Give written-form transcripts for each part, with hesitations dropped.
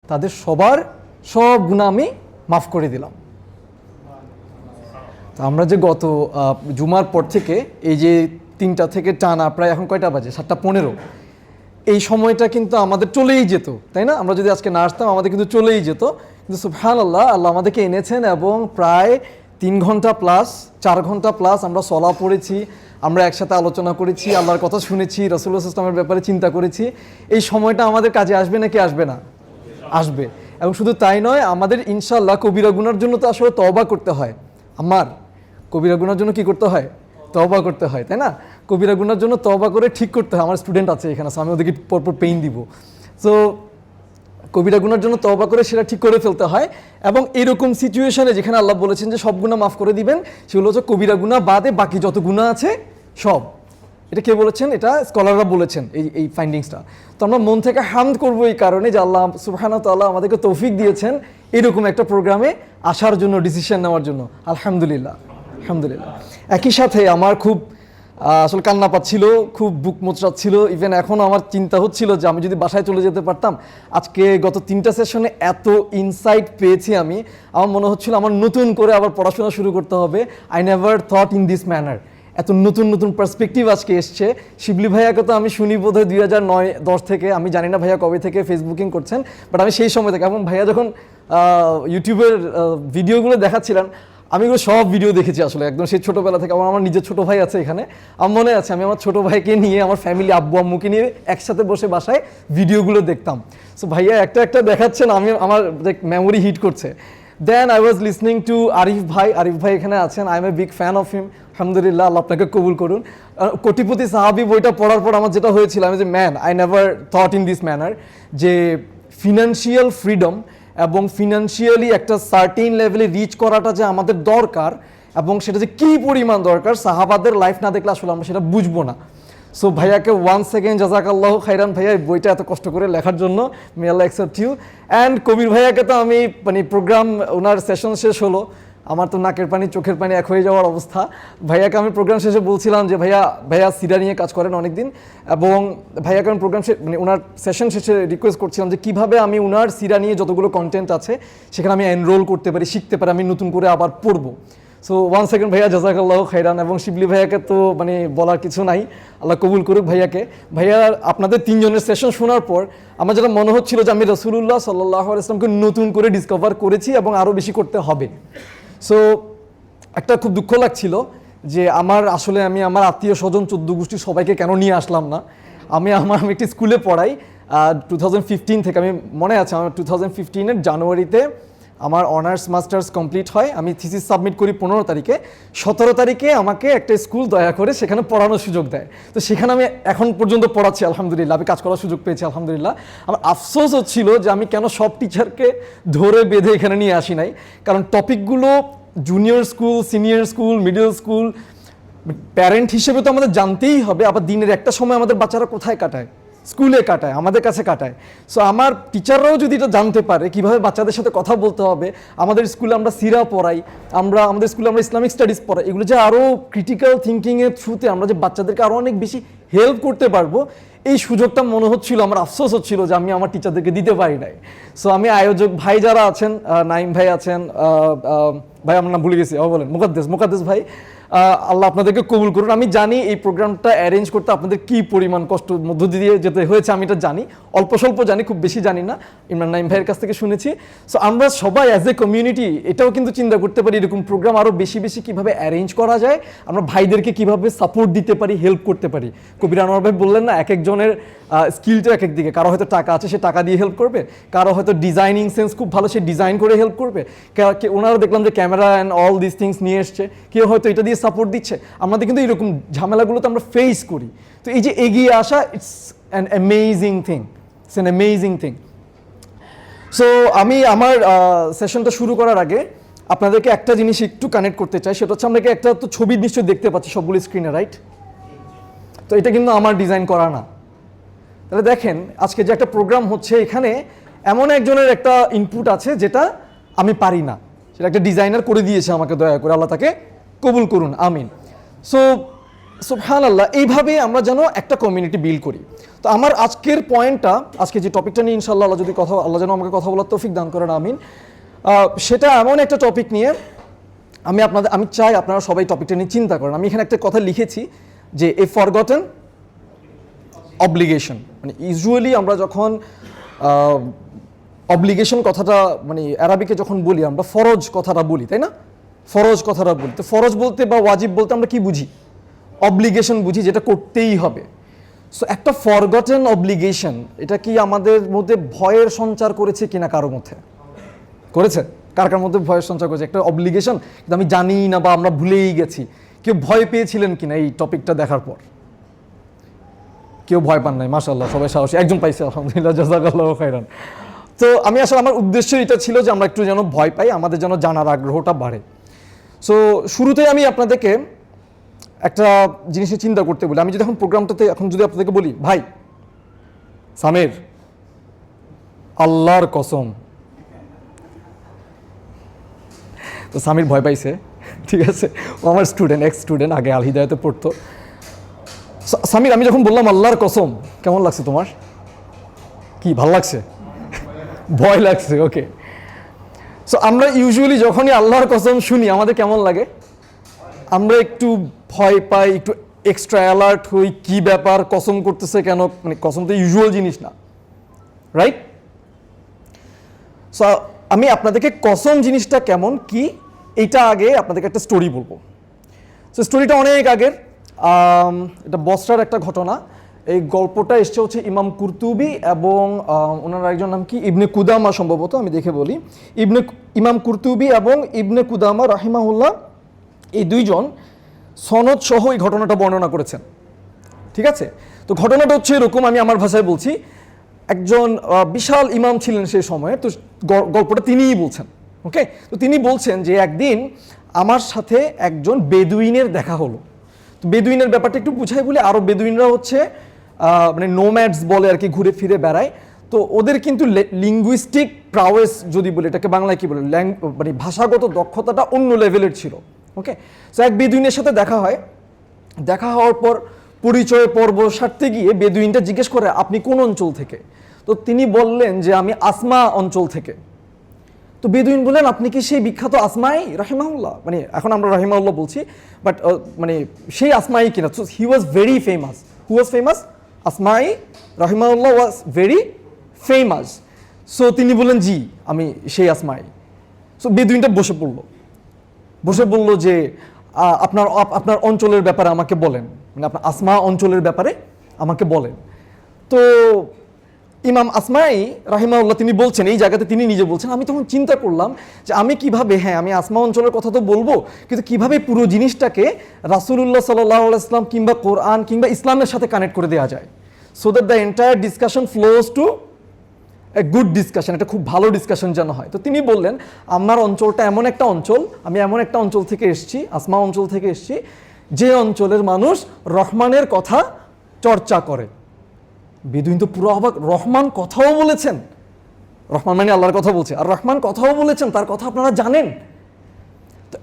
তাদের সবার সব গুনাহ আমি মাফ করে দিলাম। তো আমরা যে গত জুমার পর থেকে এই যে 3টা থেকে টানা প্রায় এখন কয়টা বাজে 7:15, এই সময়টা কিন্তু আমাদের চলেই যেত, তাই না? আমরা যদি আজকে না আসতাম আমাদের কিন্তু চলেই যেত, কিন্তু সুবহানাল্লাহ, আল্লাহ আমাদেরকে এনেছেন এবং প্রায় 3 ঘন্টা প্লাস 4 ঘন্টা প্লাস আমরা সলা পড়েছি, আমরা একসাথে আলোচনা করেছি, আল্লাহর কথা শুনেছি, রাসূলুল্লাহ সাল্লাল্লাহু আলাইহি ওয়াসাল্লামের ব্যাপারে চিন্তা করেছি। এই সময়টা আমাদের কাজে আসবে নাকি আসবে না? আসবে। এবং শুধু তাই নয়, আমাদের ইনশাআল্লাহ কবিরা গুনার জন্য তো আসলে তওবা করতে হয়। আমার কবিরা গুনার জন্য কি করতে হয়? তওবা করতে হয়, তাই না? কবিরা গুনার জন্য তওবা করে ঠিক করতে হয়। আমার স্টুডেন্ট আছে এখানে, আমি ওদেরকে পরপর পেইন দিব। সো কবিরা গুনার জন্য তওবা করে সেটা ঠিক করে ফেলতে হয়। এবং এরকম সিচুয়েশনে যেখানে আল্লাহ বলেছেন যে সব গুনাহ মাফ করে দিবেন, সেগুলো হচ্ছে কবিরা গুনাহ বাদে বাকি যত গুনাহ আছে সব। এটা কে বলেছেন? এটা স্কলাররা বলেছেন এই ফাইন্ডিংসটা। তো আমরা মন থেকে হামদ করবো এই কারণে যে আল্লাহ সুবহানাহু ওয়া তাআলা আমাদেরকে তৌফিক দিয়েছেন এরকম একটা প্রোগ্রামে আসার জন্য, ডিসিশন নেওয়ার জন্য। আলহামদুলিল্লাহ, আলহামদুলিল্লাহ। একই সাথে আমার খুব আসলে কান্না পাচ্ছিল, খুব বুক মোচড়াচ্ছিল। ইভেন এখন আমার চিন্তা হচ্ছিল যে আমি যদি বাসায় চলে যেতে পারতাম। আজকে গত 3টা সেশনে এত ইনসাইট পেয়েছি আমি, আমার মনে হচ্ছিল আমার নতুন করে আবার পড়াশোনা শুরু করতে হবে। I never thought in this manner. এত নতুন নতুন পার্সপেক্টিভ আজকে এসছে। শিবলি ভাইয়াকে তো আমি শুনি বোধহয় 2009-10 থেকে, আমি জানি না ভাইয়া কবে থেকে ফেসবুকিং করছেন, বাট আমি সেই সময় থেকে, এবং ভাইয়া যখন ইউটিউবের ভিডিওগুলো দেখাচ্ছিলেন, আমি এগুলো সব ভিডিও দেখেছি আসলে একদম সেই ছোটোবেলা থেকে। আমার নিজের ছোটো ভাই আছে এখানে, আমার মনে আছে আমি আমার ছোটো ভাইকে নিয়ে, আমার ফ্যামিলি আব্বু আম্মুকে নিয়ে একসাথে বসে বাসায় ভিডিওগুলো দেখতাম। সো ভাইয়া একটা একটা দেখাচ্ছেন, আমার মেমোরি হিট করছে। Then I was listening to Arif ভাই এখানে আছেন। I am a big fan of him. আলহামদুলিল্লাহ, আল্লাহ আপনাকে কবুল করুন। কোটিপতি সাহাবী বইটা পড়ার পর আমার যেটা হয়েছিল, আমি যে man, I never thought in this manner, যে ফিনান্সিয়াল ফ্রিডম এবং ফিনান্সিয়ালি একটা সার্টেন লেভেলে রিচ করাটা যে আমাদের দরকার, এবং সেটা যে কী পরিমাণ দরকার, সাহাবাদের লাইফ না দেখলে আসলে আমরা সেটা বুঝবো না। সো ভাইয়াকে ওয়ান সেকেন্ড জাযাকাল্লাহু খাইরান ভাইয়া, এই বইটা এত কষ্ট করে লেখার জন্য। মে আল্লাহ অ্যাকসেপ্ট ইউ। অ্যান্ড কবির ভাইয়াকে তো আমি প্রোগ্রাম, ওনার সেশন শেষ হলো, আমার তো নাকের পানি চোখের পানি এক হয়ে যাওয়ার অবস্থা। ভাইয়াকে আমি প্রোগ্রাম শেষে বলছিলাম যে ভাইয়া সিরা নিয়ে কাজ করেন অনেকদিন, এবং ভাইয়াকে আমি প্রোগ্রাম ওনার সেশন শেষে রিকোয়েস্ট করছিলাম যে কীভাবে আমি ওনার সিরা নিয়ে যতগুলো কন্টেন্ট আছে সেখানে আমি এনরোল করতে পারি, শিখতে পারি, আমি নতুন করে আবার পড়বো। সো ওয়ান সেকেন্ড ভাইয়া, জাযাকাল্লাহু খাইরান। এবং শিবলি ভাইয়াকে তো বলার কিছু নাই, আল্লাহ কবুল করুক ভাইয়াকে। ভাইয়া আপনাদের 3 জনের সেশন শোনার পর আমার যেটা মনে হচ্ছিল যে আমি রাসূলুল্লাহ সাল্লাল্লাহু আলাইহি ওয়াসাল্লামকে নতুন করে ডিসকভার করেছি এবং আরও বেশি করতে হবে। সো একটা খুব দুঃখ লাগছিল যে আমি আমার আত্মীয় স্বজন 14 গোষ্ঠী সবাইকে কেন নিয়ে আসলাম না। আমি একটি স্কুলে পড়াই 2015 থেকে, আমি মনে আছে আমার 2015-এর জানুয়ারিতে আমার অনার্স মাস্টার্স কমপ্লিট হয়। আমি থিসিস সাবমিট করি 15 তারিখে। 17 তারিখে আমাকে একটা স্কুল দয়া করে সেখানে পড়ানোর সুযোগ দেয়। তো সেখানে আমি এখন পর্যন্ত পড়াচ্ছি আলহামদুলিল্লাহ, আমি কাজ করার সুযোগ পেয়েছি আলহামদুলিল্লাহ। আমার আফসোস হচ্ছিল যে আমি কেন সব টিচারকে ধরে বেঁধে এখানে নিয়ে আসি নাই, কারণ টপিকগুলো junior school, senior school, middle school, parent হিসেবে তো আমাদের জানতেই হবে। আবার দিনের একটা সময় আমাদের বাচ্চারা কোথায় কাটায়? স্কুলে কাটায়, আমাদের কাছে কাটায়। সো আমার টিচাররাও যদি এটা জানতে পারে কীভাবে বাচ্চাদের সাথে কথা বলতে হবে, আমাদের স্কুলে আমরা সিরা পড়াই, আমাদের স্কুলে আমরা ইসলামিক স্টাডিজ পড়াই, এগুলো যে আরও ক্রিটিক্যাল থিঙ্কিংয়ের থ্রুতে আমরা যে বাচ্চাদেরকে আরও অনেক বেশি হেল্প করতে পারবো, এই সুযোগটা মনে হচ্ছিল, আমার আফসোস হচ্ছিল যে আমি আমার টিচারদেরকে দিতে পারি নাই। সো আমি আয়োজক ভাই যারা আছেন, নাইম ভাই আছেন, ভাই আমার নাম ভুলে গেছি, বলেন, মুকাদ্দেস ভাই, আল্লাহ আপনাদেরকে কবুল করুন। আমি জানি এই প্রোগ্রামটা অ্যারেঞ্জ করতে আপনাদের কী পরিমাণ কষ্ট মধ্য দিয়ে যেতে হয়েছে, আমি এটা জানি, অল্প স্বল্প জানি, খুব বেশি জানি না, ইমরান নাইম ভাইয়ের কাছ থেকে শুনেছি। সো আমরা সবাই অ্যাজ এ কমিউনিটি এটাও কিন্তু চিন্তা করতে পারি এরকম প্রোগ্রাম আরও বেশি বেশি কীভাবে অ্যারেঞ্জ করা যায়, আমরা ভাইদেরকে কীভাবে সাপোর্ট দিতে পারি, হেল্প করতে পারি। কবির আনোয়ার ভাই বললেন না, এক একজনের স্কিলটা এক এক দিকে, কারো হয়তো টাকা আছে, সে টাকা দিয়ে হেল্প করবে, কারো হয়তো ডিজাইনিং সেন্স খুব ভালো, সে ডিজাইন করে হেল্প করবে, ওনারা দেখলাম যে camera and all this things নিয়ে এসছে, কেউ হয়তো এটা দিয়ে সাপোর্ট দিচ্ছে। আমাদের কিন্তু এরকম ঝামেলাগুলো তো আমরা ফেস করি। তো এই যে এগিয়ে আসা, it's an amazing thing. So আমি আমার সেশনটা শুরু করার আগে আপনাদেরকে একটা জিনিস একটু কানেক্ট করতে চাই, সেটা হচ্ছে আমরা একটা তো ছবি নিশ্চয়ই দেখতে পাচ্ছি সবগুলো স্ক্রিনে, রাইট? তো এটা কিন্তু আমার ডিজাইন করা না। তাহলে দেখেন আজকে যে একটা প্রোগ্রাম হচ্ছে, এখানে এমন একজনের একটা ইনপুট আছে যেটা আমি পারি না, সেটা একটা ডিজাইনার করে দিয়েছে আমাকে, দয়া করে আল্লাহ তাকে কবুল করুন, আমিন। সো সুবহানাল্লাহ, এইভাবে আমরা যেন একটা কমিউনিটি বিল্ড করি। তো আমার আজকের পয়েন্টটা, আজকে যে টপিকটা নিয়ে ইনশাআল্লাহ আল্লাহ যদি আল্লাহ যেন আমাকে কথা বলার তৌফিক দান করেন, আমিন। সেটা এমন একটা টপিক নিয়ে আমি চাই আপনারা সবাই টপিকটা নিয়ে চিন্তা করেন। আমি এখানে একটা কথা লিখেছি যে এ ফরগটেন অব্লিগেশন। মানে ইউজুয়ালি আমরা যখন অব্লিগেশন কথাটা মানে আরবিকে যখন বলি, আমরা ফরজ কথাটা বলি, তাই না? ফরজ কথাটা বলি। তো ফরজ বলতে বা ওয়াজিব বলতে আমরা কি বুঝি? অব্লিগেশন বুঝি, যেটা করতেই হবে। সো একটা ফরগটেন অব্লিগেশন, এটা কি আমাদের মধ্যে ভয়ের সঞ্চার করেছে কিনা? কারো মধ্যে করেছে? কার মধ্যে ভয়ের সঞ্চার করেছে একটা অব্লিগেশন, কিন্তু আমি জানি না বা আমরা ভুলেই গেছি? কেউ ভয় পেয়েছিলেন কিনা এই টপিকটা দেখার পর? কেউ ভয় পান নাই, মাশাআল্লাহ, সবাই সাহসী। একজন পাইছে, আলহামদুলিল্লাহ, জাযাকাল্লাহু খাইরান। তো আমি আসলে আমার উদ্দেশ্য এটা ছিল যে আমরা একটু যেন ভয় পাই, আমাদের যেন জানার আগ্রহটা বাড়ে। সো শুরুতেই আমি আপনাদেরকে একটা জিনিসে চিন্তা করতে বলি। আমি যদি এখন প্রোগ্রামটাতে এখন যদি আপনাদেরকে বলি, ভাই সামির, আল্লাহর কসম, তো সামির ভয় পাইছে, ঠিক আছে? ও আমার স্টুডেন্ট, এক্স স্টুডেন্ট, আগে আল হিদায়াতে পড়তো। সামির, আমি যখন বললাম আল্লাহর কসম, কেমন লাগছে তোমার? কি ভাল লাগছে? ভয় লাগছে, ওকে। সো আমরা ইউজুয়ালি যখনই আল্লাহর কসম শুনি আমাদের কেমন লাগে? আমরা একটু ভয় পাই, একটু এক্সট্রা অ্যালার্ট হই, কি ব্যাপার, কসম করতেছে কেন? মানে কসম তো ইউজুয়াল জিনিস না, রাইট? সো আমি আপনাদেরকে কসম জিনিসটা কেমন কি এইটা আগে আপনাদেরকে একটা স্টোরি বলবো। সো স্টোরিটা অনেক আগের, এটা বসরার একটা ঘটনা। এই গল্পটা এসছে হচ্ছে ইমাম কুরতুবি এবং ওনার একজন নাম কি ইবনে কুদামা সম্ভবত, আমি দেখে বলি। ইমাম কুরতুবি এবং ইবনে কুদামা রাহিমাহুল্লাহ, এই দুইজন সনদ সহ এই ঘটনাটা বর্ণনা করেছেন, ঠিক আছে? তো ঘটনাটা হচ্ছে এরকম, আমি আমার ভাষায় বলছি। একজন বিশাল ইমাম ছিলেন সেই সময়ে, তো গল্পটা তিনিই বলছেন, ওকে? তো তিনি বলছেন যে একদিন আমার সাথে একজন বেদুইনের দেখা হলো। তো বেদুইনের ব্যাপারটা একটু বুঝাই বলে, আরও বেদুইনরা হচ্ছে মানে নোম্যাডস বলে আর কি, ঘুরে ফিরে বেড়ায়। তো ওদের কিন্তু লিঙ্গুইস্টিক প্রাওয়েস যদি বলি, এটাকে বাংলায় কি বলে, মানে ভাষাগত দক্ষতাটা অন্য লেভেলের ছিল, ওকে? সো এক বেদুইনের সাথে দেখা হয়। দেখা হওয়ার পর পরিচয় পর্ব সারতে গিয়ে বেদুইনটা জিজ্ঞেস করে, আপনি কোন অঞ্চল থেকে? তো তিনি বললেন যে আমি আসমা অঞ্চল থেকে। তো বেদুইন বললেন, আপনি কি সেই বিখ্যাত আসমাই রাহিমাহুল্লাহ? মানে এখন আমরা রাহিমাহুল্লাহ বলছি, বাট মানে সেই আসমাই কিনা? So he was very famous. Who was famous? Asmai রাহিমাহুল্লাহ ওয়াজ ভেরি ফেমাস। সো তিনি বললেন, জি আমি সেই আসমাই। সো বেদুইনটা বসে বলল যে আপনার অঞ্চলের ব্যাপারে আমাকে বলেন, মানে আপনার আসমা অঞ্চলের ব্যাপারে আমাকে বলেন। তো ইমাম আসমাই রাহিমাহুল্লাহ তিনি বলছেন, এই জায়গাতে তিনি নিজে বলছেন, আমি তখন চিন্তা করলাম যে আমি কিভাবে, হ্যাঁ আমি আসমা অঞ্চলের কথা তো বলবো, কিন্তু কিভাবে পুরো জিনিসটাকে রাসূলুল্লাহ সাল্লাল্লাহু আলাইহি ওয়াসাল্লাম কিংবা কোরআন কিংবা ইসলামের সাথে কানেক্ট করে দেওয়া যায়, so that the entire discussion flows to a good discussion, এটা খুব ভালো ডিসকাশন যেন হয়। তো তিনি বললেন, আমার অঞ্চলটা এমন একটা অঞ্চল, আমি এমন একটা অঞ্চল থেকে এসেছি, আসমা অঞ্চল থেকে এসেছি, যে অঞ্চলের মানুষ রহমানের কথা চর্চা করে। বেদুইন তো পুরো অবাক, রহমান কথাও বলেছেন? রহমান মানে আল্লাহর কথা বলছে, আর রহমান কথাও বলেছেন, তার কথা আপনারা জানেন?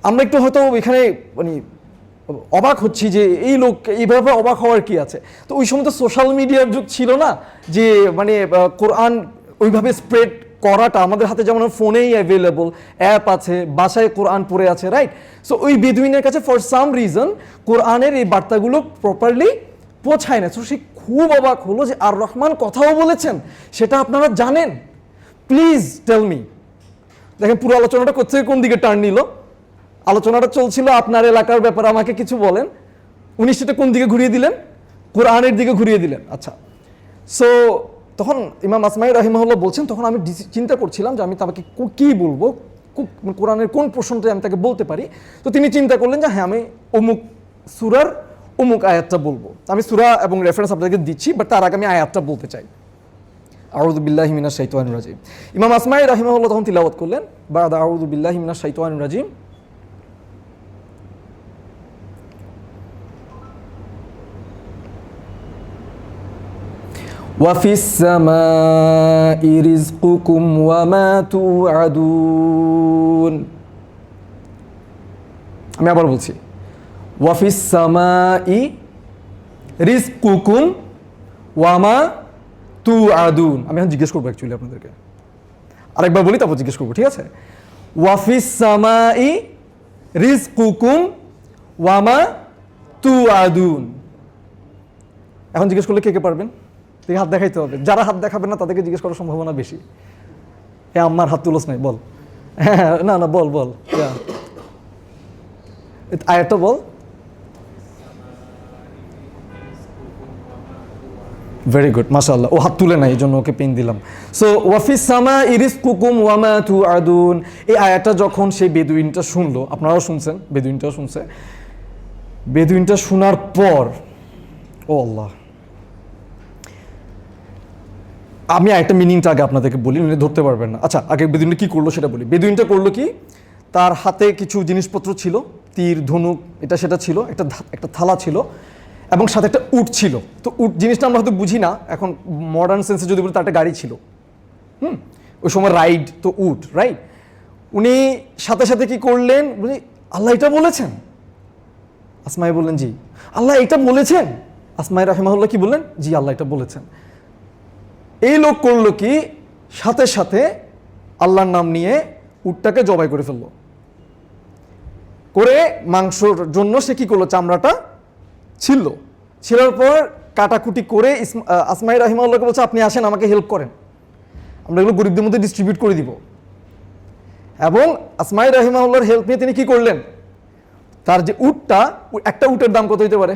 আমরা একটু হয়তো এখানে মানে অবাক হচ্ছি যে এই লোক এইভাবে অবাক হওয়ার কি আছে। তো ওই সময় তো সোশ্যাল মিডিয়ার যুগ ছিল না যে মানে কোরআন ওইভাবে স্প্রেড করাটা আমাদের হাতে, যেমন ফোনেই অ্যাভেলেবল, অ্যাপ আছে, বাসায় কোরআন পড়ে আছে, রাইট? সো ওই বেদুইনের কাছে ফর সাম রিজন কোরআনের এই বার্তাগুলো প্রপারলি পৌঁছায় না। সো সে খুব অবাক হলো যে আর রহমান কথাও বলেছেন, সেটা আপনারা জানেন? Please tell me. দেখেন পুরো আলোচনাটা করছে কোন দিকে টার্ন নিল। আলোচনাটা চলছিল আপনার এলাকার ব্যাপারে, আমাকে কিছু বলেন। উনি সেটা কোন দিকে ঘুরিয়ে দিলেন? কোরআনের দিকে ঘুরিয়ে দিলেন। আচ্ছা, সো তখন ইমাম আসমাই রাহিমাহুল্লাহ বলছেন, তখন আমি চিন্তা করছিলাম যে আমি তাকে কী বলবো, কোরআনের কোন প্রশ্নটা আমি তাকে বলতে পারি। তো তিনি চিন্তা করলেন যে হ্যাঁ আমি অমুক সূরার অমুক আয়াতটা বলবো। আমি সূরা এবং রেফারেন্স আপনাদেরকে দিচ্ছি, বাট তার আগে আমি আয়াতটা বলতে চাই। আউযু বিল্লাহি মিনাশ শাইতানির রাজিম। ইমাম আসমাই রাহিমাহুল্লাহ তখন তিলাওয়াত করলেন, বা'দা আউযু বিল্লাহি মিনাশ শাইতানির রাজিম। ওয়াফিস সামাই রিজকুকুম ওয়া মা তুআদুন। আমি আবার বলছি, ওয়াফিস সামাই রিজকুকুম ওয়ামা তুআদুন। আমি এখন জিজ্ঞেস করবো অ্যাকচুয়ালি আপনাদেরকে, আরেকবার বলি তারপর জিজ্ঞেস করবো, ঠিক আছে? ওয়াফিস সামাই রিজকুকুম ওয়ামা তুআদুন। এখন জিজ্ঞেস করলে কে কে পারবেন? দেখে হাত দেখাইতে হবে, যারা হাত দেখাবেন না তাদেরকে জিজ্ঞেস করার সম্ভাবনা বেশি। হ্যাঁ, আমার হাত তুলোস নাই, বল। হ্যাঁ, না না, বল বল, আয়াতটা বল। ভেরি গুড, মাশাআল্লাহ। ও হাত তুলে নাই, এই জন্য ওকে পেন দিলাম। সো ওয়াফিস সামা রিজকুকুম ওয়ামা তুআদুন, এই আয়াতটা যখন সেই বেদুইনটা শুনলো, আপনারাও শুনছেন, বেদুইনটাও শুনছে, বেদুইনটা শোনার পর, ও আল্লাহ, আমি একটা মিনিংটা আগে আপনাদেরকে বলি, উনি ধরতে পারবেন না। আচ্ছা, আগে বেদুইনটা কি করলো সেটা বলি। বেদুইনটা করলো কি, তার হাতে কিছু জিনিসপত্র ছিল, তীর ধনুক এটা সেটা ছিল, একটা থালা ছিল, এবং সাথে একটা উট ছিল। তো উট জিনিসটা আমরা হয়তো বুঝি না, এখন মডার্ন সেন্সে যদি বলি তার একটা গাড়ি ছিল। ওই সময় রাইড তো উট, রাইট? উনি সাথে সাথে কি করলেন, বলি আল্লাহ এটা বলেছেন? আসমাই বললেন জি। আল্লাহ এটা বলেছেন? আসমাই রাহিমাহুল্লাহ কি বললেন? জি, আল্লাহ এটা বলেছেন। এই লোক করলো কি, সাথে সাথে আল্লাহর নাম নিয়ে উটটাকে জবাই করে ফেললো। করে মাংসর জন্য সে কি করলো, চামড়াটা ছিলার পর কাটাকুটি করে আসমাই রাহিমাহুল্লাহকে বলছে আপনি আসেন আমাকে হেল্প করেন, আমরা এগুলো গরিবদের মধ্যে ডিস্ট্রিবিউট করে দিব। এবং আসমাই রাহিমাহুল্লাহর হেল্প নিয়ে তিনি কি করলেন, তার যে উটটা, একটা উটের দাম কত হইতে পারে?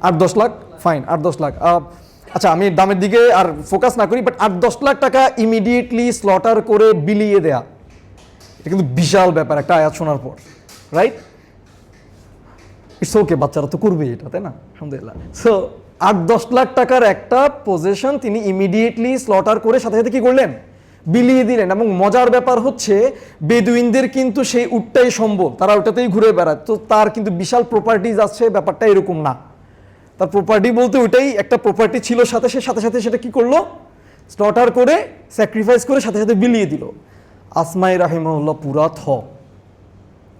8-10 লাখ। ফাইন, 8-10 লাখ। আচ্ছা, আমি দামের দিকে আর ফোকাস না করি, বাট 8-10 লাখ টাকা ইমিডিয়েটলি স্লটার করে বিলিয়ে দেয়া, এটা কিন্তু বিশাল ব্যাপার একটা আয়াত শোনার পর, রাইট? ইটস ওকে, বাচ্চারা তো করবেই এটা, তাই না? আলহামদুলিল্লাহ। সো 8-10 লাখ টাকার একটা পজিশন তিনি ইমিডিয়েটলি স্লটার করে সাথে সাথে কি করলেন, বিলিয়ে দিলেন। এবং মজার ব্যাপার হচ্ছে, বেদুইনদের কিন্তু সেই উটটাই সম্বল, তারা ওটাতেই ঘুরে বেড়ায়, তো তার কিন্তু বিশাল প্রপার্টিজ আছে, ব্যাপারটা এরকম না। তার প্রপার্টি বলতে ওইটাই একটা প্রপার্টি ছিল, সাথে সাথে সেটা কি করলো, স্লটার করে, স্যাক্রিফাইস করে সাথে সাথে বিলিয়ে দিল। আসমাই রাহিমাহুল্লাহ পুরা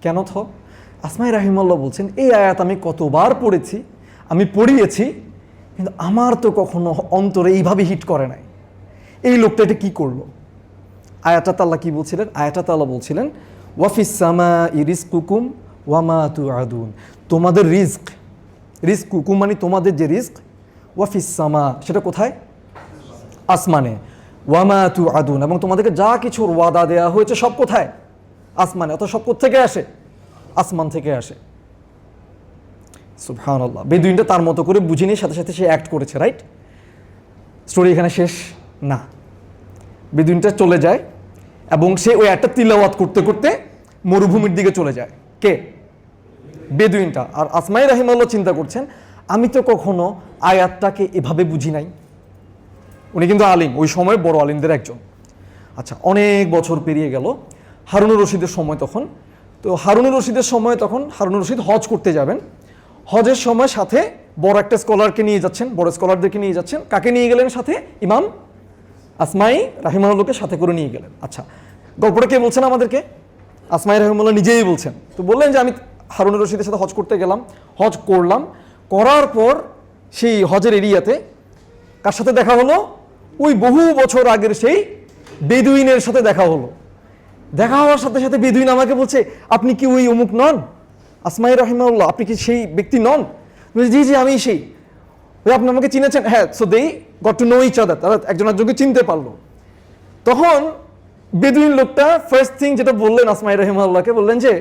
কেন আসমাই রাহিমাহুল্লাহ বলছেন, এই আয়াত আমি কতবার পড়েছি, আমি পড়িয়েছি, কিন্তু আমার তো কখনো অন্তরে এইভাবে হিট করে নাই। এই লোকটা এটা কি করলো? আয়াতটা আল্লাহ কি বলছিলেন? আয়াতটা আল্লাহ বলছিলেন ওয়াফিস সামাই রিজকুকুম ওয়ামা তুআদুন, তোমাদের রিজকুকুম মানে তোমাদের যে রিজক, ওয়াফিস সামা সেটা কোথায়? আসমানে। ওয়ামা তুআদুন, এবং তোমাদেরকে যা কিছুর ওয়াদা দেওয়া হয়েছে সব কোথায়? আসমানে। অর্থাৎ সব কোত্থেকে আসে? আসমান থেকে আসে। সুবহানাল্লাহ। বেদুইনটা তার মতো করে বুঝে নিয়ে সাথে সাথে সে অ্যাক্ট করেছে, রাইট? স্টোরি এখানে শেষ না। বেদুইনটা চলে যায় এবং সে ওই একটা তিলাওয়াত করতে করতে মরুভূমির দিকে চলে যায়। কে? বেদুইনটা। আর আসমাই রাহিমাহুল্লাহ চিন্তা করছেন, আমি তো কখনো আয়াতটাকে এভাবে বুঝি নাই। উনি কিন্তু আলিম, ওই সময় বড় আলিমদের একজন। আচ্ছা, অনেক বছর পেরিয়ে গেল, হারুনুর রশিদের সময় তখন। তো হারুনুর রশিদের সময় তখন হারুনুর রশিদ হজ করতে যাবেন। হজের সময় সাথে বড় একটা স্কলারকে নিয়ে যাচ্ছেন, বড় স্কলারদেরকে নিয়ে যাচ্ছেন। কাকে নিয়ে গেলেন সাথে? ইমাম আসমাই রাহিমাহুল্লাহকে সাথে করে নিয়ে গেলেন। আচ্ছা, গল্পটা কে বলছেন আমাদেরকে? আসমাই রাহিমাহুল্লাহ নিজেই বলছেন। তো বললেন যে আমি হারুনুর রশিদের সাথে হজ করতে গেলাম, হজ করলাম, করার পর সেই হজের এরিয়াতে কার সাথে দেখা হলো? ওই বহু বছর আগের সেই বেদুইনের সাথে দেখা হলো। দেখা হওয়ার সাথে সাথে বেদুইন আমাকে বলছে, আপনি কি ওই অমুক নন? আসমাই রাহিমাহুল্লাহ, আপনি কি সেই ব্যক্তি নন? জি জি, আমি সেই। আপনি আমাকে চিনেছেন? হ্যাঁ। So they got to know each other, তারা একজন একজনকে চিনতে পারলো। তখন বেদুইন লোকটা ফার্স্ট থিং যেটা বললেন আসমাই রাহিমাহুল্লাহকে, বললেন যে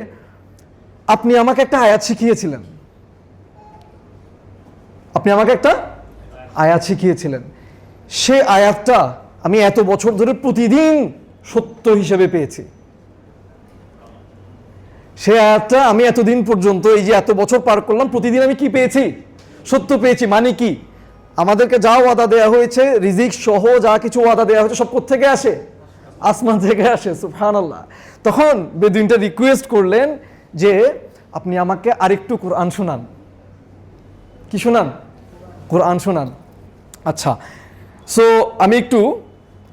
আপনি আমাকে একটা আয়াত শিখিয়েছিলেন, সে আয়াতটা আমি এত বছর ধরে প্রতিদিন সত্য হিসেবে পেয়েছি। সে আয়াতটা আমি এতদিন পর্যন্ত, এই যে এত বছর পার করলাম, প্রতিদিন আমি কি পেয়েছি? সত্য পেয়েছি। মানে কি? আমাদেরকে যা ওয়াদা দেওয়া হয়েছে, রিজিক সহ যা কিছু ওয়াদা দেওয়া হয়েছে, সব কোত্থেকে আসে? আসমান থেকে আসে। সুবহানাল্লাহ। তখন বেদুইনটা রিকোয়েস্ট করলেন যে আপনি আমাকে আরেকটু কোরআন শোনান। কি শোনান? কোরআন শোনান। আচ্ছা, সো আমি একটু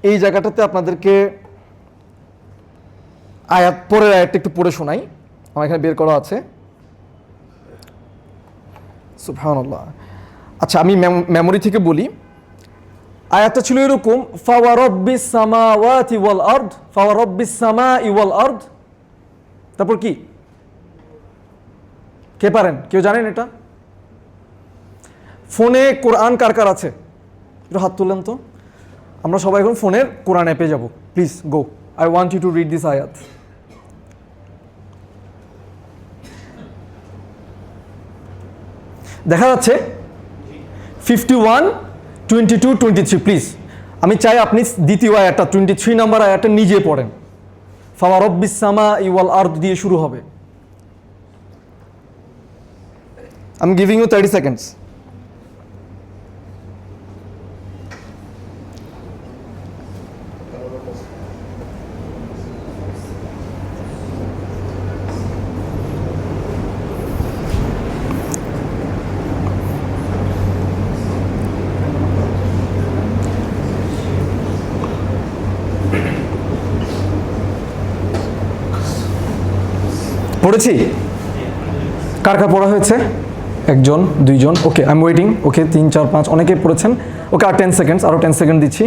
এই জায়গাটাতে আপনাদেরকে পরের আয়াতটা একটু পড়ে শোনাই। আমার এখানে বের করা আছে। সুবহানাল্লাহ। আচ্ছা, আমি মেমোরি থেকে বলি। আয়াতটা ছিল এরকম, ফাওয়ারাব্বিস সামাওয়াতি ওয়াল আরদ, ফাওয়ারাব্বিস সামাই ওয়াল আরদ। তারপর কি? কে পারেন? কেউ জানেন এটা? ফোনে কোরআন কার কার আছে? একটু হাত তুললেন তো। আমরা সবাই এখন ফোনের কোরআন অ্যাপে যাব। Please go, I want you to read this আয়াত। দেখা যাচ্ছে 51, 22, 23। প্লিজ আমি চাই আপনি দ্বিতীয় আয়াতটা 23 নাম্বার আয়াতটা নিজে পড়েন। ফাওয়ারাব্বিস সামাই ওয়াল আরদ দিয়ে শুরু হবে। I'm giving you 30 seconds. পড়েছি? কার কার পড়া হয়েছে? একজন, দুইজন। ওকে, আই এম ওয়েটিং। ওকে, 3, 4, 5 অনেকে পড়েছেন। ওকে, আর 10 সেকেন্ডস, আরও 10 সেকেন্ড দিচ্ছি।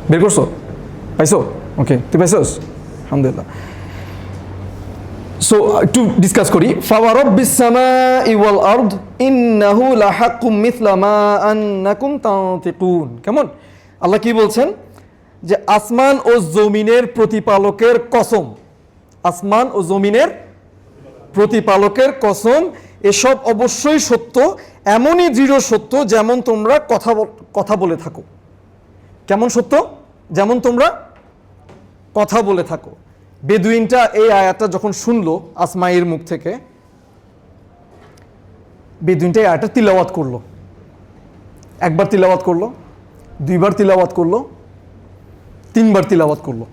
বের করছো? পাইছো? ওকে, তুই পাইছোস? আলহামদুলিল্লাহ। সো একটু ডিসকাস করি। ফাওয়ারাব্বিস সামাই ওয়াল আরদ ইন্নাহু লাহাক্কুম মিসলা মা আন্নাকুম তানতিকুন। কেমন? আল্লাহ কি বলছেন? যে আসমান ও জমিনের প্রতিপালকের কসম, আসমান ও জমিনের প্রতিপালকের কসম, এসব অবশ্যই সত্য, এমনই দৃঢ় সত্য যেমন তোমরা কথা বলে থাকো। কেমন সত্য? যেমন তোমরা কথা বলে থাকো। বেদুইনটা এই আয়াতটা যখন শুনলো আসমাইয়ের মুখ থেকে, বেদুইনটা এই আয়াতটা তিলাওয়াত করলো। একবার তিলাওয়াত করলো, দুইবার তিলাওয়াত করলো, তিনবার তিলাওয়াত করলো।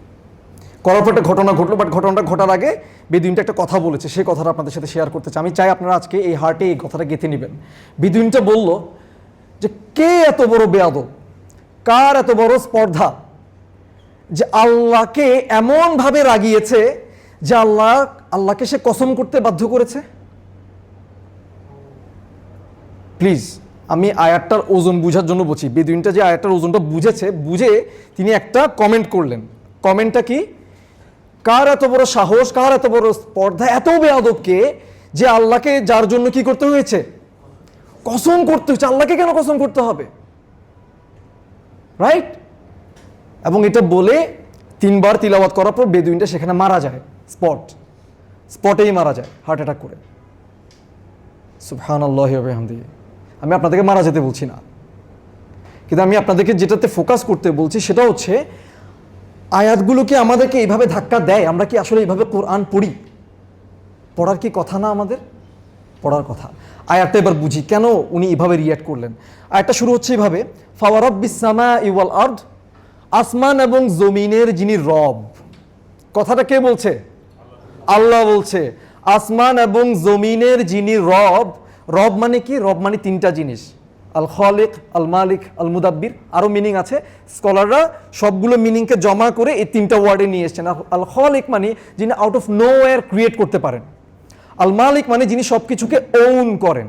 করার পর একটা ঘটনা ঘটলো, বাট ঘটনাটা ঘটার আগে বেদুইনটা একটা কথা বলেছে, সেই কথাটা আপনাদের সাথে শেয়ার করতে চাই। আমি চাই আপনারা আজকে এই হার্টে এই কথাটা গেঁথে নেবেন। বেদুইনটা বলল যে কে এত বড় বেয়াদব, কার এত বড় স্পর্ধা, যে আল্লাহকে এমনভাবে রাগিয়েছে যে আল্লাহকে সে কসম করতে বাধ্য করেছে। প্লিজ, আমি আয়াতটার ওজন বুঝার জন্য বলছি। বেদুইনটা যে আয়াতটার ওজনটা বুঝেছে, বুঝে তিনি একটা কমেন্ট করলেন। কমেন্টটা কি? কার এত বড় সাহস, কার এত বড় স্পর্ধা, এত বেয়াদবকে যে আল্লাহকে যার জন্য কি করতে হয়েছে? কসম করতে হয়েছে। আল্লাহকে কেন কসম করতে হবে? রাইট? এবং এটা বলে 3 বার তিলাওয়াত করার পর বেদুইনটা সেখানে মারা যায়। স্পটেই মারা যায় হার্ট অ্যাটাক করে। সুবহানাল্লাহি ওয়া বিহামদিহি। আমি আপনাদেরকে মারা যেতে বলছি না, কিন্তু আমি আপনাদেরকে যেটাতে ফোকাস করতে বলছি সেটা হচ্ছে আয়াতগুলোকে আমাদেরকে এইভাবে ধাক্কা দেয়। আমরা কি আসলে এইভাবে কোরআন পড়ি? পড়ার কি কথা না? আমাদের পড়ার কথা। আয়াতটা এবার বুঝি কেন উনি এইভাবে রিয়্যাক্ট করলেন। আয়াতটা শুরু হচ্ছে এইভাবে, ফাওয়ারাব্বিস সামাই ওয়াল আরদ, আসমান এবং জমিনের যিনি রব। কথাটা কে বলছে? আল্লাহ বলছে। আসমান এবং জমিনের যিনি রব। রব মানে কি? রব মানে 3টা জিনিস, আল খালিক, আল মালিক, আল মুদাব্বির। আরও মিনিং আছে, স্কলাররা সবগুলো মিনিংকে জমা করে এই 3টা ওয়ার্ডে নিয়ে এসছেন। আল খালিক মানে যিনি out of no wire create করতে পারেন। আল মালিক মানে যিনি সব কিছুকে ওন করেন।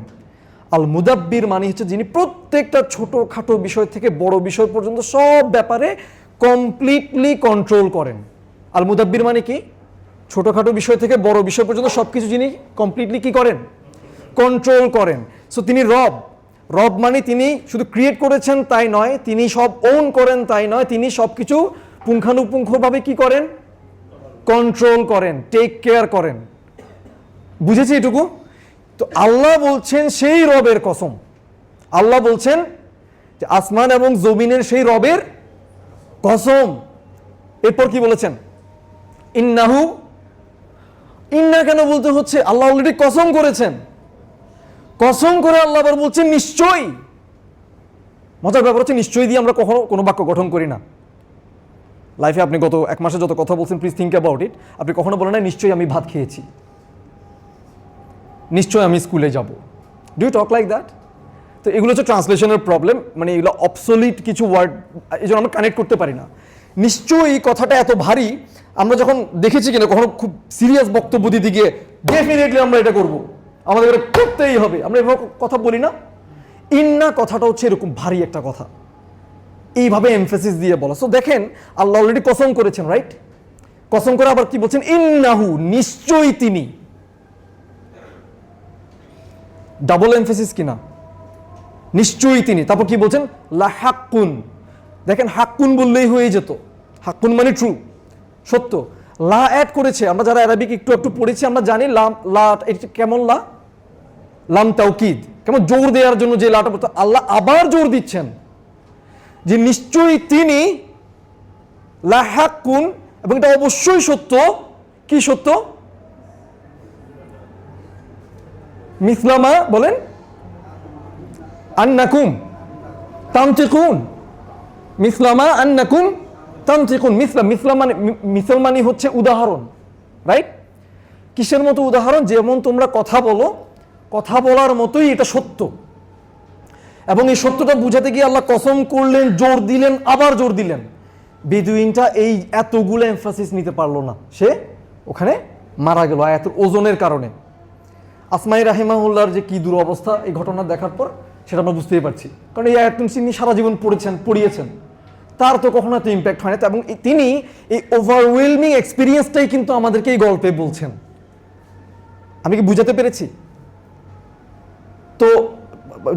আল মুদাব্বির মানে হচ্ছে যিনি প্রত্যেকটা ছোটোখাটো বিষয় থেকে বড় বিষয় পর্যন্ত সব ব্যাপারে কমপ্লিটলি কন্ট্রোল করেন। আল মুদাব্বির মানে কি? ছোটোখাটো বিষয় থেকে বড় বিষয় পর্যন্ত সব কিছু যিনি কমপ্লিটলি কি করেন? কন্ট্রোল করেন। সো তিনি রব। রব মানে তিনি শুধু ক্রিয়েট করেছেন তাই নয়, তিনি সব ওন করেন তাই নয়, তিনি সব কিছু পুঙ্খানুপুঙ্খভাবে কি করেন? কন্ট্রোল করেন, টেক কেয়ার করেন। বুঝেছি এটুকু? তো আল্লাহ বলছেন সেই রবের কসম। আল্লাহ বলছেন যে আসমান এবং জমিনের সেই রবের কসম। এরপর কি বলেছেন? ইন্নাহু। ইন্না কেন বলতে হচ্ছে? আল্লাহ অলরেডি কসম করেছেন। কসম করে আল্লাহ আবার বলছেন নিশ্চয়ই। মজার ব্যাপার হচ্ছে নিশ্চয়ই দিয়ে আমরা কখনো কোনো বাক্য গঠন করি না লাইফে। আপনি গত 1 মাসে যত কথা বলছেন, প্লিজ থিঙ্ক অ্যাবাউট ইট। আপনি কখনো বলেন না নিশ্চয়ই আমি ভাত খেয়েছি, নিশ্চয়ই আমি স্কুলে যাব। Do you talk like that? তো এগুলো হচ্ছে ট্রান্সলেশনের প্রবলেম। মানে এগুলো অবসলিট কিছু ওয়ার্ড, এই জন্য আমরা কানেক্ট করতে পারি না। নিশ্চয়ই কথাটা এত ভারী, আমরা যখন দেখেছি কিনা কখনো খুব সিরিয়াস বক্তব্য দিতে গিয়ে ডেফিনেটলি আমরা এটা করব, আমাদের এটা করতেই হবে। আমরা এভাবে কথা বলি না? ইন্না কথাটা হচ্ছে এরকম ভারী একটা কথা, এইভাবে এমফেসিস দিয়ে বলা। সো দেখেন আল্লাহ অলরেডি কসম করেছেন, রাইট? কসম করে আবার কি বলছেন? ইন্নাহু, নিশ্চয়ই তিনি। ডাবল এমফেসিস কিনা? নিশ্চয়ই তিনি। তারপর কি বলছেন? লা হাক্কুন। দেখেন হাক্কুন বললেই হয়ে যেত, হাক্কুন মানে ট্রু, সত্য। লা অ্যাড করেছে। আমরা যারা আরবিক একটু একটু পড়েছি আমরা জানি লা কেমন লা, লাম তাওকিদ, কেমন জোর দেওয়ার জন্য যে লাটা পড়তো, আল্লাহ আবার জোর দিচ্ছেন যে নিশ্চয়ই তিনি লা হাক্কুন, এবং এটা অবশ্যই সত্য। কি সত্য? মিসলামা বলেন আন্নাকুম তানতিকুন, মিসলামা আন্নাকুম তানতিকুন। মিসলাম মানে মিসল মানে হচ্ছে উদাহরণ, রাইট? কিসের মতো উদাহরণ? যেমন তোমরা কথা বলো, কথা বলার মতোই এটা সত্য। এবং এই সত্যটা বুঝাতে গিয়ে আল্লাহ কসম করলেন, জোর দিলেন, আবার জোর দিলেন। বেদুইনটা এই এতগুলো এমফাসিস নিতে পারলো না, সে ওখানে মারা গেল আয়াতের ওজনের কারণে। আসমাই রাহিমাহুল্লাহর যে কি দুরবস্থা এই ঘটনা দেখার পর, সেটা আমরা বুঝতেই পারছি। কারণ এই আয়াত তিনি সারা জীবন পড়িয়েছেন, তার তো কখনো এত ইম্প্যাক্ট হয় না। এবং তিনি এই ওভারওয়েলমিং এক্সপিরিয়েন্সটাই কিন্তু আমাদেরকে এই গল্পে বলছেন। আমি কি বুঝাতে পেরেছি? তো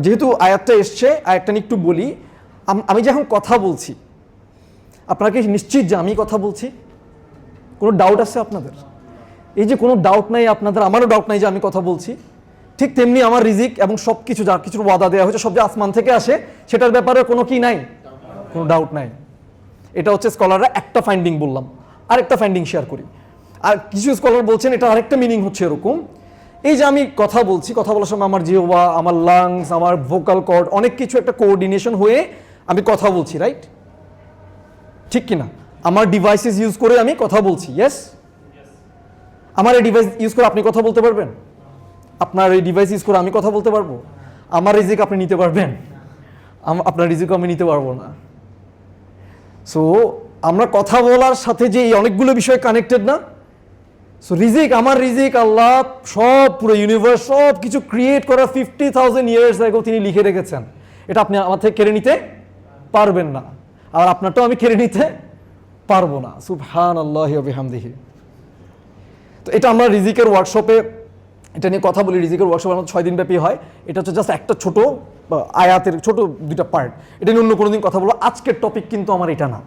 যেহেতু আয়াতটা এসছে, আয়াতটা নিয়ে একটু বলি। আমি যখন কথা বলছি, আপনাকে নিশ্চিত যে আমি কথা বলছি? কোনো ডাউট আছে আপনাদের? এই যে কোনো ডাউট নাই আপনাদের, আমারও ডাউট নাই যে আমি কথা বলছি। ঠিক তেমনি আমার রিজিক এবং সব কিছু, যা কিছুর ওয়াদা দেওয়া হয়েছে, সব যে আসমান থেকে আসে, সেটার ব্যাপারে কোনো কি নাই, কোনো ডাউট নাই। এটা হচ্ছে স্কলাররা একটা ফাইন্ডিং বললাম, আরেকটা ফাইন্ডিং শেয়ার করি। আর কিছু স্কলার বলছেন এটা আরেকটা মিনিং হচ্ছে এরকম, এই যে আমি কথা বলছি, কথা বলার সময় আমার জিহ্বা, আমার লাংস, আমার ভোকাল কর্ড, অনেক কিছু একটা কোঅর্ডিনেশন হয়ে আমি কথা বলছি, রাইট? ঠিক কিনা? আমার ডিভাইসেস ইউজ করে আমি কথা বলছি, ইয়েস? আমার এই ডিভাইস ইউজ করে আপনি কথা বলতে পারবেন? আপনার এই ডিভাইস ইউজ করে আমি কথা বলতে পারবো? আমার রিজিক আপনি নিতে পারবেন? আপনার রিজিকও আমি নিতে পারবো না। সো আমরা কথা বলার সাথে যে এই অনেকগুলো বিষয় কানেক্টেড না? সো রিজিক, আমার রিজিক আল্লাহ সব, পুরো ইউনিভার্স, সব কিছু ক্রিয়েট করা 50,000 ইয়ার্স আগে তিনি লিখে রেখেছেন। এটা আপনি আমার থেকে কেড়ে নিতে পারবেন না, আর আপনারটাও আমি কেড়ে নিতে পারবো না। সুবহানাল্লাহি ওয়া বিহামদিহি। তো এটা আমরা রিজিকের ওয়ার্কশপে এটা নিয়ে কথা বলি। রিজিকের ওয়ার্কশপ আমাদের 6 দিন ব্যাপী হয়। এটা হচ্ছে জাস্ট একটা ছোট আয়াতের ছোট দুইটা পার্ট। এটা নিয়ে অন্য কোনো দিন কথা বলবো। আজকের টপিক কিন্তু আমার এটা না,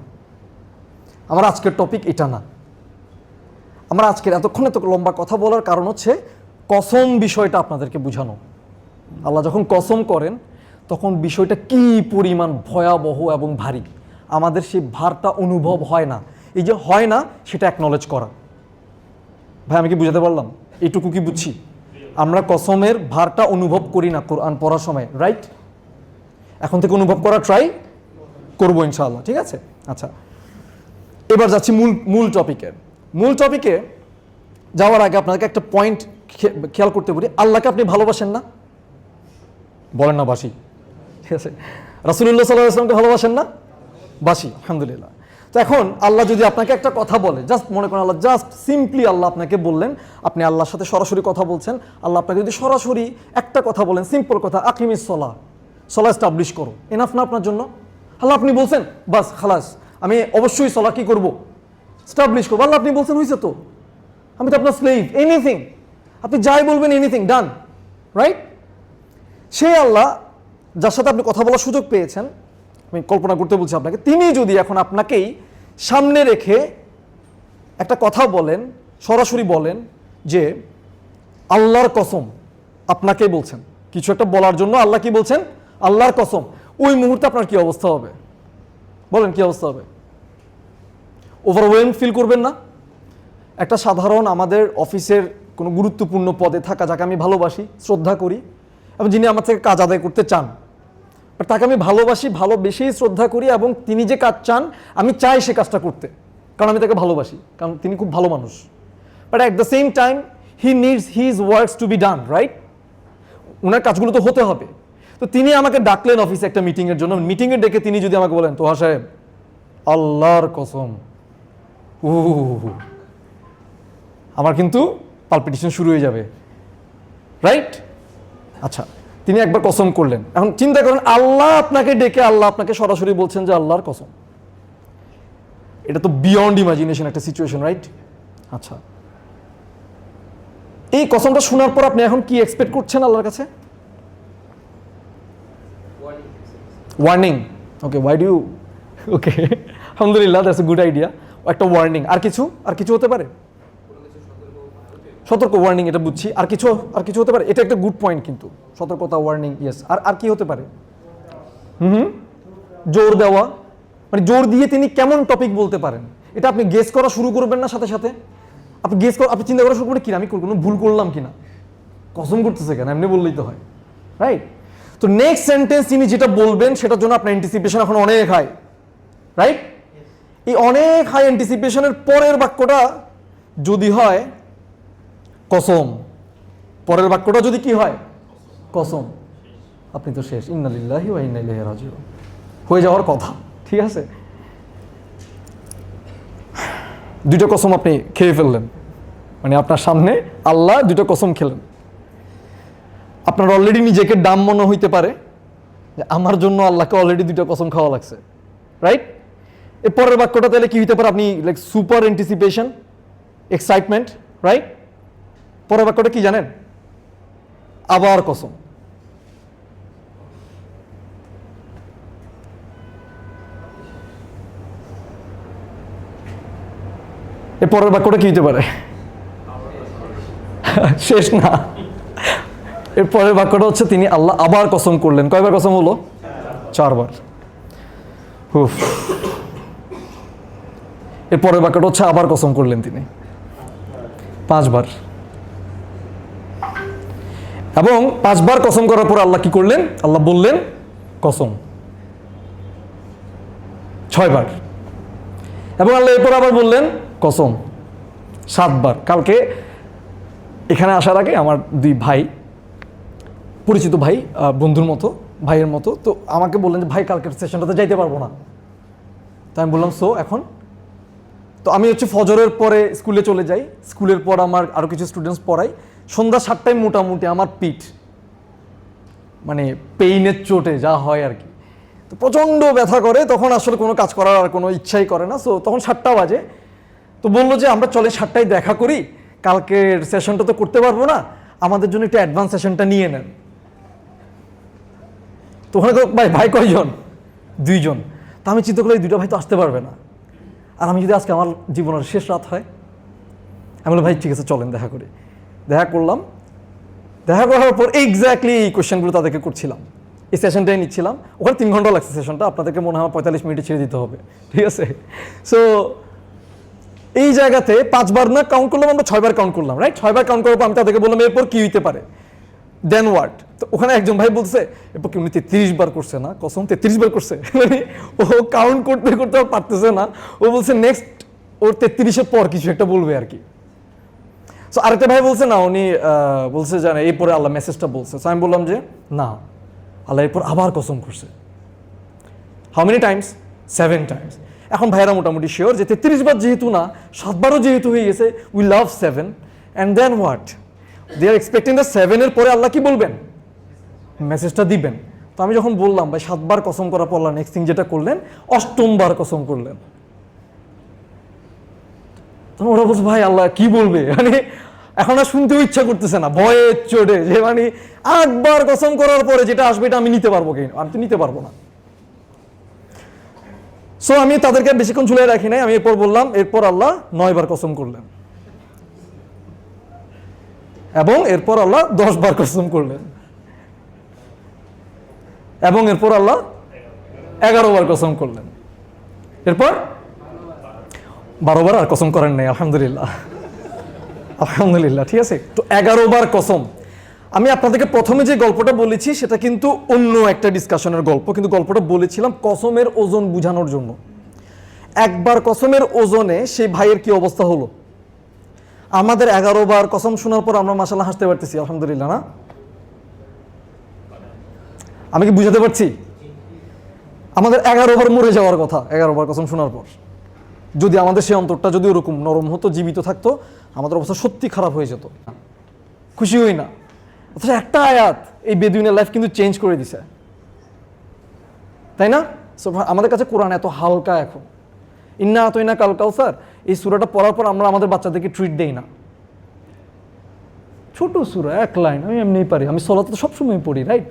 আমার আজকের টপিক এটা না। আমরা আজকের এতক্ষণ এত লম্বা কথা বলার কারণ হচ্ছে কসম বিষয়টা আপনাদেরকে বুঝানো। আল্লাহ যখন কসম করেন তখন বিষয়টা কি পরিমাণ ভয়াবহ এবং ভারী, আমাদের সেই ভারটা অনুভব হয় না। এই যে হয় না, সেটা অ্যাকনলেজ করা। ভাই আমি কি বুঝাতে পারলাম? এইটুকু কি বুঝছি? আমরা কসমের ভারটা অনুভব করি না কোরআন পড়ার সময়, রাইট? এখন থেকে অনুভব করা ট্রাই করবো ইনশাআল্লাহ, ঠিক আছে? আচ্ছা, এবার যাচ্ছি মূল টপিকে। মূল টপিকে যাওয়ার আগে আপনাকে একটা পয়েন্ট খেয়াল করতে বলি। আল্লাহকে আপনি ভালোবাসেন না? বলেন না বাসি, ঠিক আছে? রাসূলুল্লাহ সাল্লাল্লাহু আলাইহি ওয়াসাল্লামকে ভালোবাসেন না? বাসি, আলহামদুলিল্লাহ। তো এখন আল্লাহ যদি আপনাকে একটা কথা বলে, জাস্ট মনে করেন আল্লাহ জাস্ট সিম্পলি আল্লাহ আপনাকে বললেন, আপনি আল্লাহর সাথে সরাসরি কথা বলছেন। আল্লাহ আপনাকে যদি সরাসরি একটা কথা বলেন, সিম্পল কথা, আকিমিস সালাহ, সালাহ এস্টাবলিশ করো, এনাফ না আপনার জন্য? আল্লাহ আপনি বলছেন বাস খালাস, আমি অবশ্যই সালাহ কি করবো? এস্টাবলিশ করবো। আল্লাহ আপনি বলছেন, হয়েছে তো, আমি তো আপনার স্লেভ, এনিথিং আপনি যাই বলবেন, এনিথিং ডান, রাইট? সেই আল্লাহ যার সাথে আপনি কথা বলার সুযোগ পেয়েছেন, আমি কল্পনা করতে বলছি আপনাকে, তিনি যদি এখন আপনাকেই সামনে রেখে একটা কথা বলেন, সরাসরি বলেন যে আল্লাহর কসম, আপনাকেই বলছেন কিছু একটা বলার জন্য, আল্লাহ কি বলছেন? আল্লাহর কসম। ওই মুহূর্তে আপনার কি অবস্থা হবে? বলেন কি অবস্থা হবে? ওভারওয়েলম ফিল করবেন না? একটা সাধারণ আমাদের অফিসের কোনো গুরুত্বপূর্ণ পদে থাকা, যাকে আমি ভালোবাসি, শ্রদ্ধা করি, এবং যিনি আমার থেকে কাজ আদায় করতে চান, বাট তাকে আমি ভালোবাসি, ভালোবেসেই শ্রদ্ধা করি, এবং তিনি যে কাজ চান আমি চাই সে কাজটা করতে, কারণ আমি তাকে ভালোবাসি, কারণ তিনি খুব ভালো মানুষ। But at the same time he needs his works to be done, right? ওনার কাজগুলো তো হতে হবে। তো তিনি আমাকে ডাকলেন অফিসে একটা মিটিংয়ের জন্য। মিটিংয়ে ডেকে তিনি যদি আমাকে বলেন, তোহা সাহেব আল্লাহর কসম, আমার কিন্তু পালপিটেশন শুরু হয়ে যাবে। রাইট? আচ্ছা, তিনি একবার কসম করলেন। এখন চিন্তা করেন, আল্লাহ আপনাকে ডেকে আল্লাহ আপনাকে সরাসরি বলছেন যে আল্লাহর কসম। এটা তো বিয়ন্ড ইমাজিনেশন একটা সিচুয়েশন, রাইট? আচ্ছা, এই কসমটা শোনার পর আপনি এখন কি এক্সপেক্ট করছেন আল্লাহর কাছে? Warning. Okay, why do you, okay, আলহামদুলিল্লাহ, দ্যাটস এ গুড আইডিয়া। একটা ওয়ার্নিং। আর কিছু হতে পারে? সতর্ক, ওয়ার্নিং, এটা বুঝছি। আর কিছু হতে পারে? এটা একটা গুড পয়েন্ট কিন্তু, সতর্কতা, ওয়ার্নিং, ইয়েস। আর কি হতে পারে? জোর দেওয়া, মানে জোর দিয়ে তিনি কেমন টপিক বলতে পারেন এটা আপনি গেস করা শুরু করবেন না সাথে সাথে। আপনি চিন্তা করা শুরু করবেন, কিনা আমি কোনো ভুল করলাম কিনা, কসম করতেছে কেন, এমনি বললেই তো হয়, রাইট? তো নেক্সট সেন্টেন্স তিনি যেটা বলবেন সেটার জন্য আপনার অ্যান্টিসিপেশন এখন অনেক হাই, রাইট? এই অনেক হাই অ্যান্টিসিপেশনের পরের বাক্যটা যদি হয় কসম, পরের বাক্যটা যদি কি হয় কসম, আপনি তো শেষ। ইন্না লিল্লাহি ওয়া ইন্না ইলাইহি রাজিউন হয়ে যাওয়ার কথা, ঠিক আছে? দুটো কসম আপনি খেয়ে ফেললেন, মানে আপনার সামনে আল্লাহ দুটো কসম খেলেন। আপনার অলরেডি নিজেকে ডাম মনে হইতে পারে যে আমার জন্য আল্লাহকে অলরেডি দুটো কসম খাওয়া লাগছে, রাইট? এর পরের বাক্যটা তাহলে কি হইতে পারে? আপনি like super anticipation, excitement, right? পরের বাক্যটা কি জানেন? আবার কসম। এর পরের বাক্যটা কি হইতে পারে? শেষ না, এর পরের বাক্যটা হচ্ছে তিনি আল্লাহ আবার কসম করলেন। কয়বার কসম হলো? 4 বার। এর পরের বাক্যটা হচ্ছে আবার কসম করলেন তিনি 5 বার। এবং 5 বার কসম করার পর আল্লাহ কি করলেন? আল্লাহ বললেন কসম 6 বার। এবং আল্লাহ এরপর আবার বললেন কসম 7 বার। কালকে এখানে আসার আগে আমার 2 ভাই, পরিচিত ভাই, বন্ধুর মতো, ভাইয়ের মতো, তো আমাকে বললেন যে ভাই কালকের সেশনটাতে যাইতে পারবো না। তো আমি বললাম সো এখন তো আমি হচ্ছে ফজরের পরে স্কুলে চলে যাই, স্কুলের পর আমার আরও কিছু স্টুডেন্টস পড়াই। সন্ধ্যা 7টায় মোটামুটি আমার পিঠ মানে পেইনের চোটে যা হয় আর কি, তো প্রচণ্ড ব্যথা করে, তখন আসলে কোনো কাজ করার আর কোনো ইচ্ছাই করে না। সো তখন 7টা বাজে, তো বললো যে আমরা চলে 7টায় দেখা করি, কালকের সেশনটা তো করতে পারবো না, আমাদের জন্য একটু অ্যাডভান্স সেশনটা নিয়ে নেন। তো ওখানে ভাই কয়জন? 2 জন। তা আমি চিন্তা করলাম এই 2টা ভাই তো আসতে পারবে না, আর আমি যদি আজকে আমার জীবনের শেষ রাত হয়, আমি বললাম ভাই ঠিক আছে চলেন দেখা করি। দেখা করলাম, দেখা করার পর এক্স্যাক্টলি এই কোয়েশ্চেনগুলো তাদেরকে করছিলাম, এই সেশনটাই নিচ্ছিলাম। ওখানে 3 ঘন্টা লাগছে সেশনটা, আপনাদেরকে মনে হয় 45 মিনিটে ছেড়ে দিতে হবে, ঠিক আছে? সো এই জায়গাতে 5 বার না কাউন্ট করলাম, আমরা 6 বার কাউন্ট করলাম, রাইট? 6 বার কাউন্ট করার পর আমি তাদেরকে বললাম এরপর কি হইতে পারে, দেন হোয়াট? তো ওখানে একজন ভাই বলছে এরপর কি উনি 33 বার করছে না কসম, 33 বার করছে, মানে ও কাউন্ট করতে করতে পারতেছে না। ও বলছে নেক্সট ওর 33-এর পর কিছু একটা বলবে আর কি। সো আরেকটা ভাই বলছে না, উনি বলছে জানে এরপরে আল্লাহ মেসেজটা বলছে। সো আমি বললাম যে না, আল্লাহ এরপর আবার কসম করছে। How many Times? 7 টাইমস। এখন ভাইরা মোটামুটি শিওর যে 33 বার যেহেতু না, 7 বারও যেহেতু হয়ে গেছে, we love 7 and then what? They are expecting the 7-এর পরে আল্লাহ কি বলবেন? মেসেজটা দিবেন। তো আমি যখন বললাম ভাই 7 বার কসম করার পর আল্লাহ নেক্সট থিং যেটা করলেন 8ম বার কসম করলেন। তখন ওরা বলছে ভাই আল্লাহ কি বলবে, মানে এখন আর শুনতেও ইচ্ছা করতেছে না ভয়ের চোটে, যে মানে 8 বার কসম করার পরে যেটা আসবে এটা আমি নিতে পারবো কি? আমি তো নিতে পারবো না। সো আমি তাদেরকে বেশিক্ষণ ঝুলে রাখি নাই, আমি এরপর বললাম এরপর আল্লাহ 9 বার কসম করলেন, এবং এরপর আল্লাহ 10 বার কসম করলেন, এবং এরপর আল্লাহ 11 বার কসম করলেন, এরপর 12 বার আর কসম করেন নাই। আলহামদুলিল্লাহ, আলহামদুলিল্লাহ, ঠিক আছে। তো 11 বার কসম। আমি আপনাদেরকে প্রথমে যে গল্পটা বলেছি সেটা কিন্তু অন্য একটা ডিসকাশনের গল্প, কিন্তু গল্পটা বলেছিলাম কসমের ওজন বোঝানোর জন্য। একবার কসমের ওজনে সেই ভাইয়ের কি অবস্থা হলো। আমাদের 11 বার কসম শোনার পর আমরা মাশাআল্লাহ হাসতে পারতেছি, আলহামদুলিল্লাহ না? আমি কি বুঝাতে পারছি? আমাদের 11 বার মরে যাওয়ার কথা 11 বার কসম শোনার পর। যদি আমাদের সেই অন্তরটা যদি ওরকম নরম হতো, জীবিত থাকতো, আমাদের অবস্থা সত্যি খারাপ হয়ে যেত। খুশি হই না? অথচ একটা আয়াত এই বেদুইনের লাইফ কিন্তু চেঞ্জ করে দিছে, তাই না? আমাদের কাছে কোরআন এত হালকা এখন। ইন্না আতাইনা কাল কাউসার, এই সূরাটা পড়ার পর আমরা আমাদের বাচ্চাদেরকে ট্রিট দেই না। ছোট সূরা, এক লাইন, আমি এমনিই পারি, আমি সলাতে তো সবসময় পড়ি, রাইট?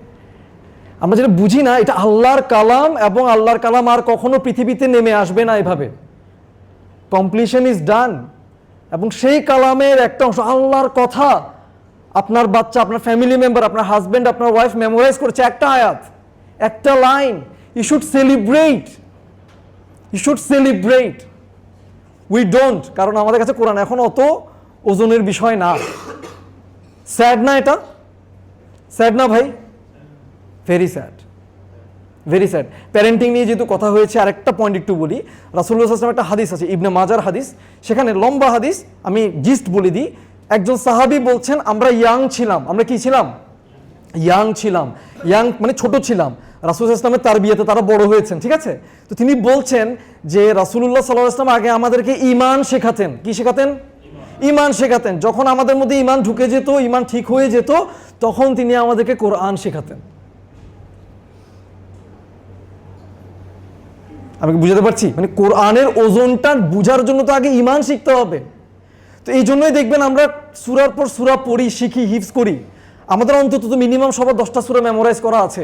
আমরা যেটা বুঝি না, এটা আল্লাহর কালাম, এবং আল্লাহর কালাম আর কখনো পৃথিবীতে নেমে আসবে না এভাবে। Completion is done. এবং সেই কালামের একটা অংশ, আল্লাহর কথা, আপনার বাচ্চা, আপনার ফ্যামিলি মেম্বার, আপনার হাজব্যান্ড, আপনার ওয়াইফ মেমোরাইজ করেছে একটা আয়াত, একটা line. You should celebrate, you should celebrate. We don't, কারণ আমাদের কাছে কোরআন এখন অত ওজনের বিষয় না। স্যাড না এটা? স্যাড না ভাই? Very sad, very sad. Parenting নিয়ে যেহেতু কথা হয়েছে, আরেকটা পয়েন্ট একটু বলি। রাসূলুল্লাহ সাল্লাল্লাহু আলাইহি ওয়াসাল্লাম একটা হাদিস আছে, ইবনে মাজার হাদিস, সেখানে লম্বা হাদিস, আমি জিস্ট বলে দিই। একজন সাহাবী বলছেন, আমরা ইয়াং ছিলাম। আমরা কি ছিলাম? ইয়াং ছিলাম। ইয়াং মানে ছোট ছিলাম। রাসূলুল্লাহ সাল্লাল্লাহু আলাইহি ওয়াসাল্লামের তারবিয়াতে তারা বড় হয়েছেন, ঠিক আছে? তো তিনি বলছেন যে রাসূলুল্লাহ সাল্লাল্লাহু আলাইহি ওয়াসাল্লাম আগে আমাদেরকে ঈমান শেখাতেন। কি শেখাতেন? ঈমান শেখাতেন। যখন আমাদের মধ্যে ঈমান ঢুকে যেত, ঈমান ঠিক হয়ে যেত, তখন তিনি আমাদেরকে কোরআন শেখাতেন। আমি বুঝাতে পারছি? মানে কোরআনের ওজনটা বুঝার জন্য তো আগে ঈমান শিখতে হবে। তো এই জন্যই দেখবেন আমরা সূরার পর সূরা পড়ি, শিখি, হিফজ করি। আমাদের অন্তত তো মিনিমাম সবার 10টা সূরা মেমোরাইজ করা আছে,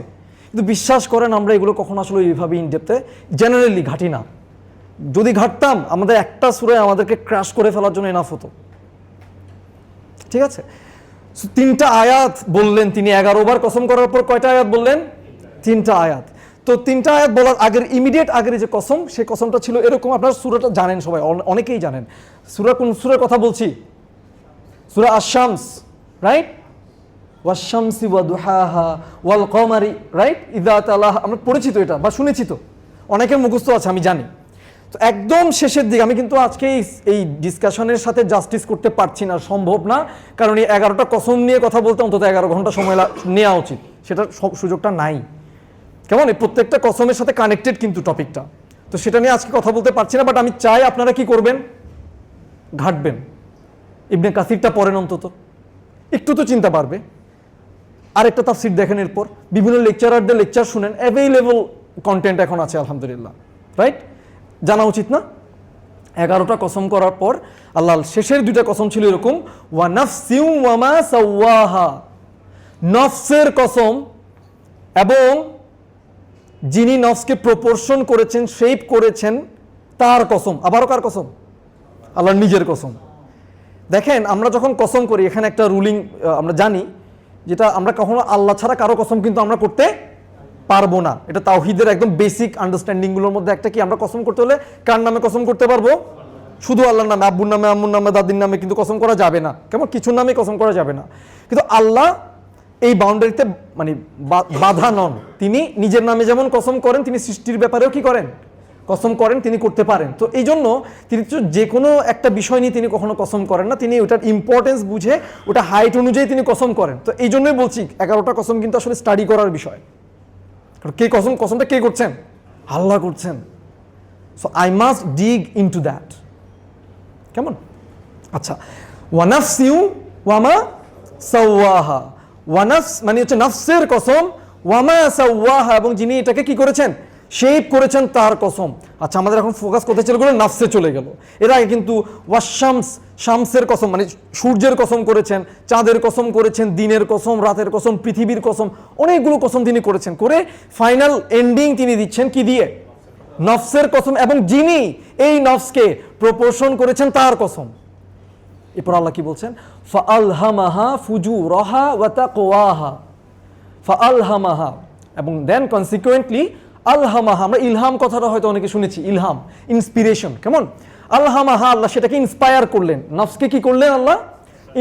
কিন্তু বিশ্বাস করেন আমরা এগুলো কখনো আসলে এইভাবে ইনডেপথে জেনারেলি ঘাটি না। যদি ঘাটতাম, আমাদের একটা সূরায় আমাদেরকে ক্র্যাশ করে ফেলার জন্য এনাফ হতো, ঠিক আছে? 3টা আয়াত বললেন তিনি। 11 বার কসম করার পর কয়টা আয়াত বললেন? 3টা আয়াত। তো 3টা আয়াত বলার আগের, ইমিডিয়েট আগের যে কসম, সেই কসমটা ছিল এরকম। আপনারা সূরাটা জানেন সবাই, অনেকেই জানেন। সূরা কোন সূরার কথা বলছি? সূরা আশ-শামস, রাইট? ওয়াশ-শামসি ওয়া দুহাহা ওয়াল কমারি, রাইট? ইযা তালাহা। আমরা পড়েছি তো এটা, বা শুনেছি তো, অনেকের মুখস্থ আছে, আমি জানি। তো একদম শেষের দিকে, আমি কিন্তু আজকে এই ডিসকাশনের সাথে জাস্টিস করতে পারছি না, সম্ভব না, কারণ এই 11টা কসম নিয়ে কথা বলতে অন্তত 11 ঘন্টা সময় নেওয়া উচিত, সেটার সুযোগটা নাই। কেমন? এই প্রত্যেকটা কসমের সাথে কানেক্টেড কিন্তু টপিকটা, তো সেটা নিয়ে আজকে কথা বলতে পারছি না। বাট আমি চাই আপনারা কি করবেন? ঘাটবেন, ইবনে কাসিরটা পড়েন, অন্তত একটু তো চিন্তা পারবে। আরেকটা তাফসীর দেখেন, এরপর বিভিন্ন লেকচারারদের লেকচার শুনেন। অ্যাভেইলেবল কন্টেন্ট এখন আছে আলহামদুলিল্লাহ, রাইট? জানা উচিত না? 11টা কসম করার পর আল্লাহ শেষের 2টা কসম ছিল এরকম, ওয়া নাফসিউ ওয়া মা সাওয়াহা, নফসের কসম, এবং যিনি নফসকে প্রপোর্শন করেছেন, শেপ করেছেন, তার কসম। আবারও কার কসম? আল্লাহর নিজের কসম। দেখেন, আমরা যখন কসম করি, এখানে একটা রুলিং আমরা জানি, যেটা আমরা কখনো আল্লাহ ছাড়া কারো কসম কিন্তু আমরা করতে পারবো না। এটা তাওহীদের একদম বেসিক আন্ডারস্ট্যান্ডিং গুলোর মধ্যে একটা। কি আমরা কসম করতে হলে কার নামে কসম করতে পারবো? শুধু আল্লাহর নামে। আব্বুর নামে, আম্মুর নামে, দাদির নামে কিন্তু কসম করা যাবে না। কেমন? কিছুর নামে কসম করা যাবে না। কিন্তু আল্লাহ এই বাউন্ডারিতে মানে বাধা নন। তিনি নিজের নামে যেমন কসম করেন, তিনি সৃষ্টির ব্যাপারেও কি করেন? কসম করেন, তিনি করতে পারেন। তো এই জন্য তিনি তো যে কোনো একটা বিষয় নিয়ে তিনি কখনো কসম করেন না, তিনি ওটার ইম্পর্টেন্স বুঝে, ওটা হাইট অনুযায়ী তিনি কসম করেন। তো এই জন্যই বলছি 11টা কসম কিন্তু আসলে স্টাডি করার বিষয়। কারণ কে কসম, কসমটা কে করছেন? আল্লাহ করছেন। So I must dig into that. কেমন? আচ্ছা, ওয়া নাফসিউ ওয়া মা সাওয়াহা। ওয়া নাফস মানে হচ্ছে নফসের কসম, ওয়া মা সাওয়াহা, এবং যিনি এটাকে কি করেছেন? শেপ করেছেন, তার কসম। আচ্ছা, আমাদের এখন ফোকাস কোথায় চলে গেল? নফসে চলে গেল। এর আগে কিন্তু ওয়াশ-শামস, শামসের কসম মানে সূর্যের কসম করেছেন, চাঁদের কসম করেছেন, দিনের কসম, রাতের কসম, পৃথিবীর কসম, অনেকগুলো কসম তিনি করেছেন। করে ফাইনাল এন্ডিং তিনি দিচ্ছেন কি দিয়ে? নফসের কসম, এবং যিনি এই নফসকে প্রপোর্শন করেছেন, তার কসম। এরপর আল্লাহ কি বলছেন? ফাআলহামাহা ফুজুরাহা ওয়া তাকওয়াহা। ফাআলহামাহা, এবং দেন কনসিকুয়েন্টলি আলহামাহা। আমরা ইলহাম কথাটা হয়তো অনেকে শুনেছি, ইলহাম, ইন্সপিরেশন। কেমন? আলহামাহা, আল্লাহ সেটাকে ইন্সপায়ার করলেন, নফসকে কি করলেন? আল্লাহ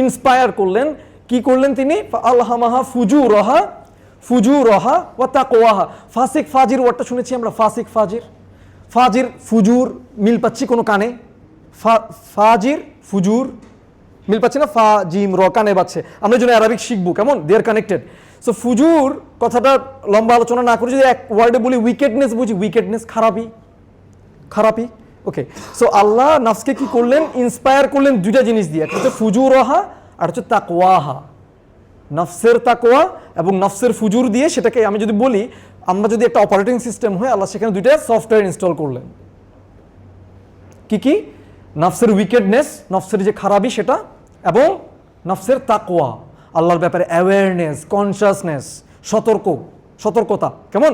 ইন্সপায়ার করলেন। কি করলেন তিনি? আলহামাহা ফুজুরাহা, ফুজুরাহা ওয়া তাকওয়াহা। ফাসিক ফাজির ওয়ার্ডটা শুনেছি আমরা, ফাসিক ফাজির। ফাজির ফুজুর মিল পাচ্ছি কোনো কানে? ফাজির ফুজুর মিল পাচ্ছি না? ফা জিম র কানে বাজছে। আমরা যেন অ্যারাবিক শিখবো, কেমন? দে আর কানেক্টেড। সো ফুজুর কথাটা লম্বা আলোচনা না করে যদি এক ওয়ার্ডে বলি, উইকেটনেস বুঝি। উইকেটনেস, খারাপি, খারাপি। ওকে, সো আল্লাহ নফসকে কি করলেন? ইন্সপায়ার করলেন 2টা জিনিস দিয়ে। একটা হচ্ছে ফুজুরাহা, আর হচ্ছে তাকওয়াহা। নফসের তাকওয়া এবং নফসের ফুজুর দিয়ে সেটাকে আমি যদি বলি, আমরা যদি একটা অপারেটিং সিস্টেম হয়, আল্লাহ সেখানে দুইটা সফটওয়্যার ইনস্টল করলেন। কি? নফসের উইকেডনেস, নফসের যে খারাপই সেটা, এবং নফসের তাকওয়া, আল্লাহর ব্যাপারে অ্যাওয়ারনেস, কনসিয়াসনেস, সতর্কতা। কেমন?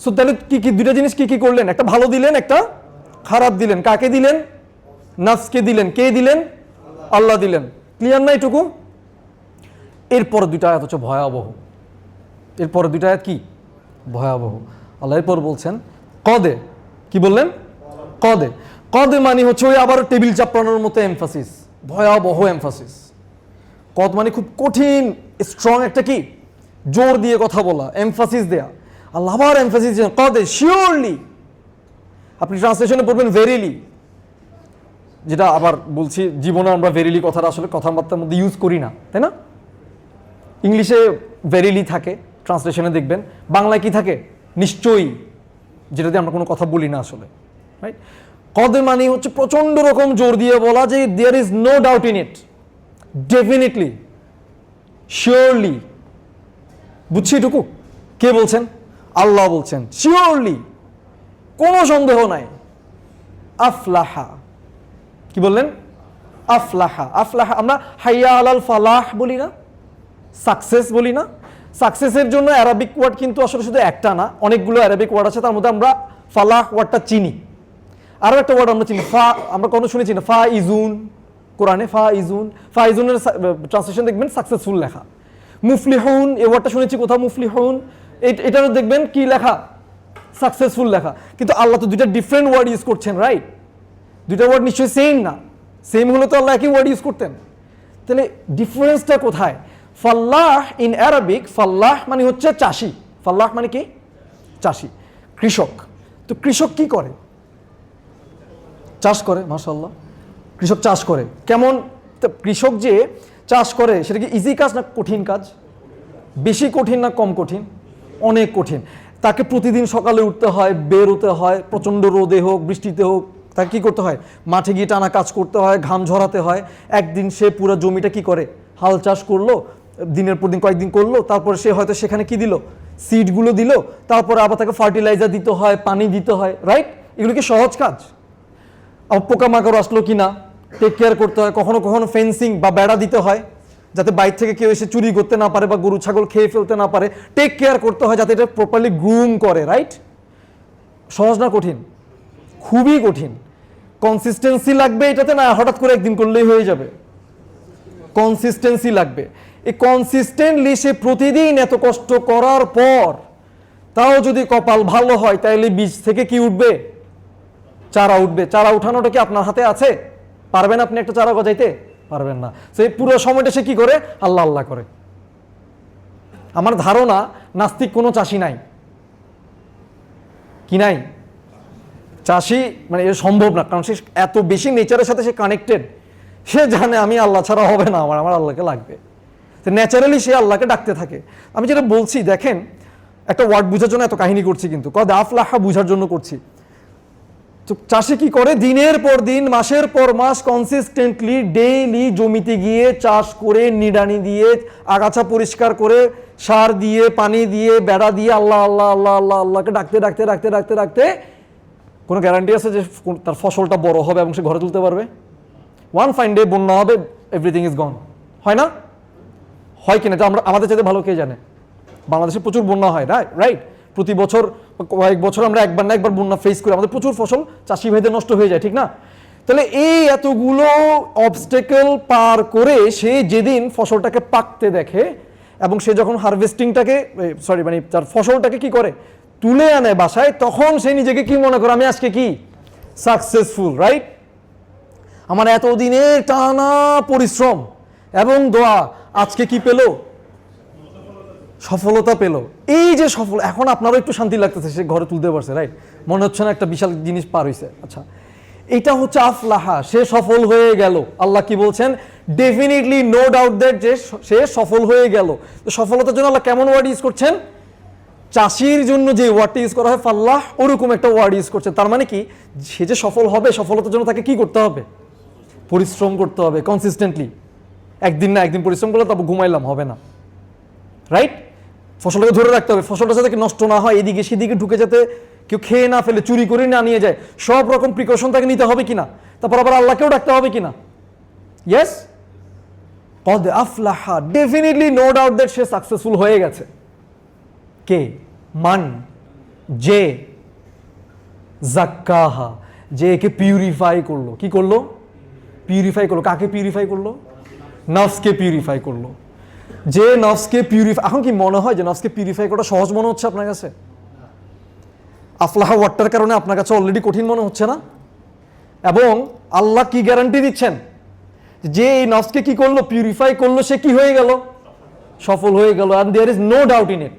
সো তাহলে কি দুইটা জিনিস কি করলেন? একটা ভালো দিলেন, একটা খারাপ দিলেন। কাকে দিলেন? নফসকে দিলেন। কে দিলেন? আল্লাহ দিলেন। ক্লিয়ার না এটুকু? এরপর দুইটা আয়াত হচ্ছে ভয়াবহ। এরপরে দুইটা আয়াত কি? ভয়াবহ। আল্লাহ এরপর বলছেন কদে। কি বললেন? কদে মানে হচ্ছে ওই আবার টেবিল চাপড়ানোর মতো এমফাসিস, ভয়াবহ এমফাসিস। কদ মানে খুব কঠিন, স্ট্রং একটা কি জোর দিয়ে কথা বলা, এমফাসিস দেয়া। আল্লাহ আবার এমফাসিস দিয়েছেন কদে, শিওরলি। আপনি ট্রান্সলেশনে পড়বেন ভেরিলি, যেটা আবার বলছি জীবনে আমরা ভেরিলি কথাটা আসলে কথাবার্তার মধ্যে ইউজ করি না, তাই না? ইংলিশে ভেরিলি থাকে, ট্রান্সলেশনে দেখবেন। বাংলায় কি থাকে? নিশ্চয়ই, যেটা দিয়ে আমরা কোনো কথা বলি না আসলে, রাইট? কদে মানে হচ্ছে প্রচন্ড রকম জোর দিয়ে বলা যে there is no doubt in it, definitely, surely. বুঝছি এটুকু? কে বলছেন? আল্লাহ বলছেন শিওরলি, কোনো সন্দেহ নাই। আফলাহা, কি বললেন? আফলাহা। আমরা হাইয়া আলাল ফালাহ বলি না, সাকসেস বলি না? সাকসেসের জন্য অ্যারাবিক ওয়ার্ড কিন্তু আসলে শুধু একটা না, অনেকগুলো অ্যারাবিক ওয়ার্ড আছে। তার মধ্যে আমরা ফালাহ ওয়ার্ডটা চিনি। আরও একটা ওয়ার্ড আমরা চিনি, আমরা কোনো শুনেছি না, ফা ইজুন। কোরআনে ফা ইজুনের ট্রান্সলেশন দেখবেন সাকসেসফুল লেখা। মুফলিহুন, এই ওয়ার্ডটা শুনেছি কোথাও, মুফলিহুন, এটারও দেখবেন কি লেখা? সাকসেসফুল লেখা। কিন্তু আল্লাহ তো দুইটা ডিফারেন্ট ওয়ার্ড ইউজ করছেন, রাইট? দুইটা ওয়ার্ড নিশ্চয়ই সেম না। সেম হলে তো আল্লাহ একই ওয়ার্ড ইউজ করতেন। তাহলে ডিফারেন্সটা কোথায়? ফাল্লাহ ইন অ্যারাবিক, ফাল্লাহ মানে হচ্ছে চাষি। ফাল্লাহ মানে কি? চাষি, কৃষক। তো কৃষক কি করে? চাষ করে। মাশাআল্লাহ, কৃষক চাষ করে। কেমন? কৃষক যে চাষ করে সেটা কি ইজি কাজ না কঠিন কাজ? বেশি কঠিন না কম কঠিন? অনেক কঠিন। তাকে প্রতিদিন সকালে উঠতে হয়, বেরোতে হয়, প্রচণ্ড রোদে হোক বৃষ্টিতে হোক, তাকে কী করতে হয়? মাঠে গিয়ে টানা কাজ করতে হয়, ঘাম ঝরাতে হয়। একদিন সে পুরো জমিটা কি করে? হাল চাষ করলো, দিনের পর দিন কয়েকদিন করলো, তারপরে সে হয়তো সেখানে কি দিল? সিডগুলো দিল, তারপরে আবার তাকে ফার্টিলাইজার দিতে হয়, পানি দিতে হয়, রাইট? এগুলো কি সহজ কাজ? আবার পোকামাকড় আসলো কি না টেক কেয়ার করতে হয়। কখনো কখনো ফেন্সিং বা বেড়া দিতে হয়, যাতে বাইরে থেকে কেউ এসে চুরি করতে না পারে বা গরু ছাগল খেয়ে ফেলতে না পারে। টেক কেয়ার করতে হয় যাতে এটা প্রপারলি গ্রুম করে, রাইট? সহজ না কঠিন? খুবই কঠিন। কনসিস্টেন্সি লাগবে এটাতে, না হঠাৎ করে একদিন করলেই হয়ে যাবে? কনসিস্টেন্সি লাগবে। এই কনসিস্টেন্টলি সে প্রতিদিন এত কষ্ট করার পর তাও যদি কপাল ভালো হয়, তাইলে বীজ থেকে কি উঠবে? চারা উঠবে। চারা উঠানোটা কি আপনার হাতে আছে? পারবেন আপনি একটা চারা গজাইতে? পারবেন না। সেই পুরো সময়টা সে কি করে? আল্লাহ আল্লাহ করে। আমার ধারণা নাস্তিক কোনো চাষি নাই। কি নাই? চাষি মানে এর সম্ভব না, কারণ সে এত বেশি নেচারের সাথে সে কানেক্টেড। সে জানে আমি আল্লাহ ছাড়া হবে না, আমার আল্লাহকে লাগবে। তো ন্যাচারালি সে আল্লাহকে ডাকতে থাকে। আমি যেটা বলছি, দেখেন, একটা ওয়ার্ড বোঝার জন্য এত কাহিনী করছি, কিন্তু কদ আফলাহা বুঝার জন্য করছি। তো চাষি কি করে? দিনের পর দিন, মাসের পর মাস কনসিস্টেন্টলি ডেইলি জমিতে গিয়ে চাষ করে, নিড়ানি দিয়ে, আগাছা পরিষ্কার করে, সার দিয়ে, পানি দিয়ে, বেড়া দিয়ে, আল্লাহ আল্লাহ আল্লাহ আল্লাহ আল্লাহকে ডাকতে ডাকতে ডাকতে ডাকতে ডাকতে কোনো গ্যারান্টি আছে যে তার ফসলটা বড় হবে এবং সে ঘরে তুলতে পারবে? ওয়ান ফাইন ডে বন্যা হবে, এভরিথিং ইজ গন। হয় না? হয় কিনা? আমাদের চাইতে ভালো কে জানে? বাংলাদেশে প্রচুর বন্যা হয়, রাইট? প্রতি বছর কয়েক বছর আমরা একবার না একবার বন্যা ফেস করি, আমাদের প্রচুর ফসল চাষি ভাইদের নষ্ট হয়ে যায়, ঠিক না? তাহলে এই এতগুলো অবস্টেকেল পার করে সে যেদিন ফসলটাকে পাকতে দেখে এবং সে যখন হারভেস্টিংটাকে মানে তার ফসলটাকে কি করে? তুলে আনে বাসায়, তখন সে নিজেকে কি মনে করে? আমি আজকে কি সাকসেসফুল, রাইট? আমার এতদিনের টানা পরিশ্রম এবং দোয়া আজকে কি পেল? সফলতা পেল। এই যে সফল, এখন আপনারও একটু শান্তি লাগতেছে, সে ঘরে তুলতে পারছে, রাইট? মনে হচ্ছে না একটা বিশাল জিনিস পার হয়েছে? আচ্ছা, এটা হচ্ছে আফলাহা, সে সফল হয়ে গেল। আল্লাহ কি বলছেন? ডেফিনেটলি, নো ডাউট দ্যাট, যে সে সফল হয়ে গেল। তো সফলতার জন্য আল্লাহ কেমন ওয়ার্ড ইউজ করছেন? চাষির জন্য যে ওয়ার্ডটা ইউজ করা হয় ফাল্লাহ, ওরকম একটা ওয়ার্ড ইউজ করছেন। তার মানে কি? সে যে সফল হবে, সফলতার জন্য তাকে কি করতে হবে? পরিশ্রম করতে হবে কনসিস্টেন্টলি। একদিন না একদিন পরিশ্রম করলে তারপর ঘুমাইলাম হবে না। রাইট? ফসলটাকে ধরে রাখতে হবে, ফসলটা যাতে নষ্ট না হয়, এদিকে সেদিকে ঢুকে যাতে কেউ খেয়ে না ফেলে, চুরি করে না নিয়ে যায়, সব রকম প্রিকশন তাকে নিতে হবে কিনা, তারপর আবার আল্লাহকেও ডাকতে হবে কিনা। ইয়েস, কদ আফলাহা, ডেফিনেটলি নো ডাউট দ্যাট সে সাকসেসফুল হয়ে গেছে। কে? মান, যে জাক্কাহা, যে একে পিউরিফাই করলো। কি করলো? পিউরিফাই করলো। কাকে পিউরিফাই করলো? নফসকে পিউরিফাই করলো। যে নফসকে পিউরিফাই, এখন কি মনে হয় যে নফসকে পিউরিফাই করা সহজ মনে হচ্ছে আপনার কাছে? আফলাহা ওয়ার্ডটার কারণে আপনার কাছে অলরেডি কঠিন মনে হচ্ছে না? এবং আল্লাহ কি গ্যারান্টি দিচ্ছেন যে এই নফসকে কি করলো? পিউরিফাই করলো, সে কি হয়ে গেল? সফল হয়ে গেল। And there is no doubt in it,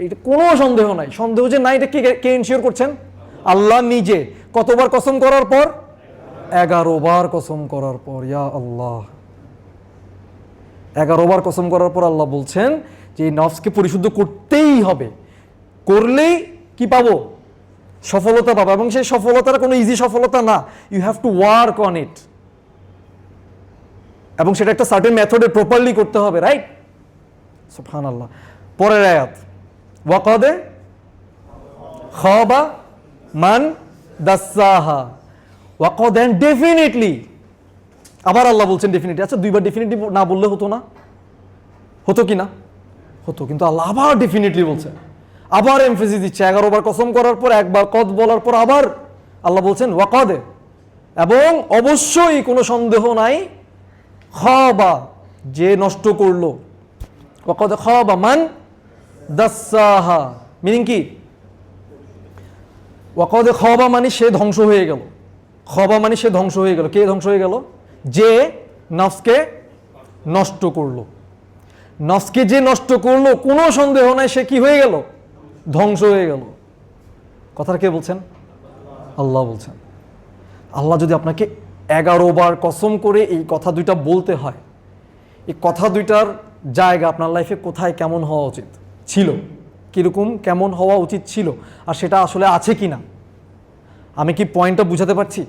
এটা কোনো সন্দেহ নাই। সন্দেহ যে নাই, এটা কে ইনশিওর করছেন? আল্লাহ নিজে। কতবার কসম করার পর? 11 বার কসম করার পর। ইয়া আল্লাহ, 11 বার কসম করার পর আল্লাহ বলছেন যে এই নফসকে পরিশুদ্ধ করতেই হবে, করলেই কি পাবো? সফলতা পাবো। এবং সেই সফলতাটা কোনো ইজি সফলতা না, you have to work on it, এবং সেটা একটা সার্টেন মেথডে প্রপারলি করতে হবে, রাইট? সুবহানাল্লাহ। পরের আয়াত, ওয়াকাদে খাবা মান দাসাহা, ওয়াকাদে, ডেফিনেটলি। আবার আল্লাহ বলছেন ডেফিনেটলি। আচ্ছা, দুইবার ডেফিনেটলি না বললে হতো না? হতো কি না? হতো, কিন্তু আল্লাহ আবার ডেফিনেটলি বলছেন, আবার এমফেসিস দিচ্ছে। 11 বার কসম করার পর, একবার কদ বলার পর আবার আল্লাহ বলছেন ওয়াকাদে, এবং অবশ্যই কোনো সন্দেহ নাই, খাবা, যে নষ্ট করলো, ওয়াকাদে খাবা মান দাসাহা, মিনিং কি? ওয়াকাদে খাবা মানে সে ধ্বংস হয়ে গেল। খাবা মানে সে ধ্বংস হয়ে গেল। কে ধ্বংস হয়ে গেল? যে নফসকে নষ্ট করলো। নফসকে যে নষ্ট করলো, কোনো সন্দেহ নাই সে কি হয়ে গেল? ধ্বংস হয়ে গেল। কথাটা কে বলছেন? আল্লাহ বলছেন। আল্লাহ যদি আপনাকে 11 বার কসম করে এই কথা দুইটা বলতে হয়, এই কথা দুইটার জায়গা আপনার লাইফে কোথায়, কেমন হওয়া উচিত ছিল, কীরকম কেমন হওয়া উচিত ছিল, আর সেটা আসলে আছে কি না, আমি কি পয়েন্টটা বুঝাতে পারছি?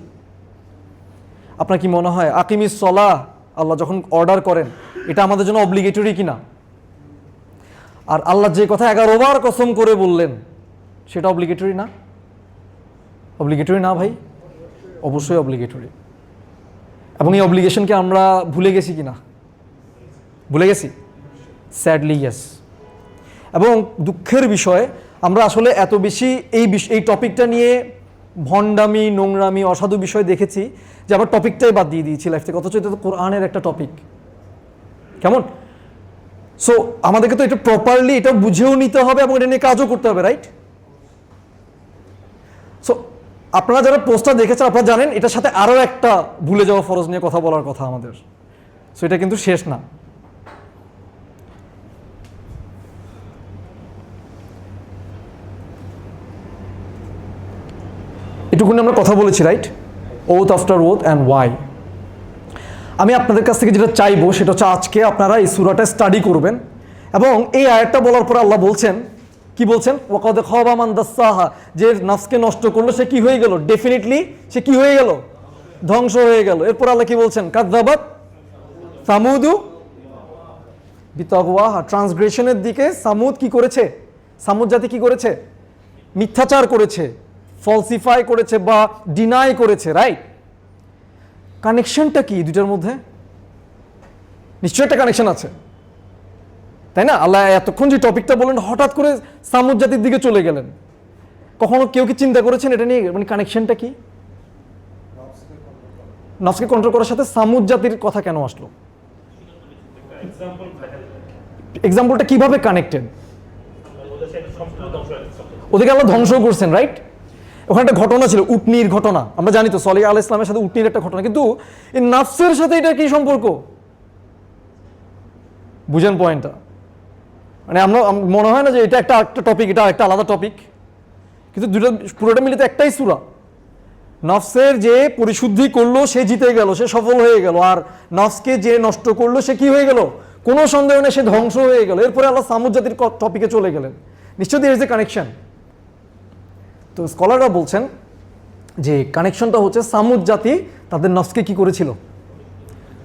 আপনার কি মনে হয় আকিমিস সলাহ আল্লাহ যখন অর্ডার করেন, এটা আমাদের জন্য অব্লিগেটরি কিনা? আর আল্লাহ যে কথা 11 বার কসম করে বললেন, সেটা অব্লিগেটরি না? অব্লিগেটরি না ভাই? অবশ্যই অব্লিগেটরি। এবং এই অব্লিগেশনকে আমরা ভুলে গেছি কিনা? ভুলে গেছি, স্যাডলি ইয়েস। এবং দুঃখের বিষয়, আমরা আসলে এত বেশি এই টপিকটা নিয়ে ভণ্ডামি, নোংরামি, অসাধু বিষয় দেখেছি যে আবার টপিকটাই বাদ দিয়ে দিয়েছি লাইফ থেকে, অথচ এটা তো কোরআনের একটা টপিক। কেমন? সো আমাদেরকে তো এটা প্রপারলি এটা বুঝেও নিতে হবে এবং এটা নিয়ে কাজও করতে হবে, রাইট? সো আপনারা যারা পোস্টটা দেখেছেন, আপনারা জানেন এটার সাথে আরও একটা ভুলে যাওয়া ফরজ নিয়ে কথা বলার কথা আমাদের। সো এটা কিন্তু শেষ না। এটুকুনি আমরা কথা বলেছি, right? Oath after oath and why. আমি আপনাদের কাছ থেকে যেটা চাইবো সেটা হচ্ছে আজকে আপনারা এই সূরাটা স্টাডি করবেন, এবং এই আয়াতটা বলার পরে আল্লাহ বলছেন, কি বলছেন? ওয়াকাদ খাবা মান দাসাহা, যে নফসকে নষ্ট করলো সে কি হয়ে গেল? ডেফিনেটলি সে কি হয়ে গেল? ধ্বংস হয়ে গেল। এরপর আল্লাহ কি বলছেন? কাযযাবাত সামুদু বিতাগওয়াহা, ট্রান্সগ্রেশনের দিকে সামুদ কি করেছে? সামুদ জাতি কি করেছে? মিথ্যাচার করেছে, ফলসিফাই করেছে বা ডিনাই করেছে, রাইট? কানেকশনটা কি দুইটার মধ্যে? নিশ্চয়ই একটা কানেকশন আছে, তাই না? আল্লাহ এতক্ষণ যে টপিকটা বললেন, হঠাৎ করে সামুদ জাতির দিকে চলে গেলেন। কখনো কেউ কি চিন্তা করেছেন এটা নিয়ে, মানে কানেকশনটা কি? নফসকে কন্ট্রোল করার সাথে সামুদ জাতির কথা কেন আসলো? এক্সাম্পলটা কিভাবে কানেক্টেড? ওদেরকে আল্লাহ ধ্বংস করছেন, রাইট? ওখানে একটা ঘটনা ছিল, উটনির ঘটনা। আমরা জানি তো সলিহ আলাইহিস সালামের সাথে উটনির একটা ঘটনা, কিন্তু এই নফসের সাথে এটা কি সম্পর্ক? বুঝেন পয়েন্টটা? মানে আমরা মনে হয় না যে এটা একটা টপিক, এটা একটা আলাদা টপিক, কিন্তু দুটো পুরোটা মিলে তো একটাই সূরা। নফসের যে পরিশুদ্ধি করলো সে জিতে গেল, সে সফল হয়ে গেল, আর নফসকে যে নষ্ট করলো সে কি হয়ে গেল? কোনো সন্দেহ নেই সে ধ্বংস হয়ে গেল। এরপরে আল্লাহ সামুদ জাতির টপিকে চলে গেলেন। নিশ্চয়ই দেয়ার ইজ এ কানেকশন। তো স্কলাররা বলছেন যে কানেকশনটা হচ্ছে সামুদ জাতি তাদের নফসকে কি করেছিল?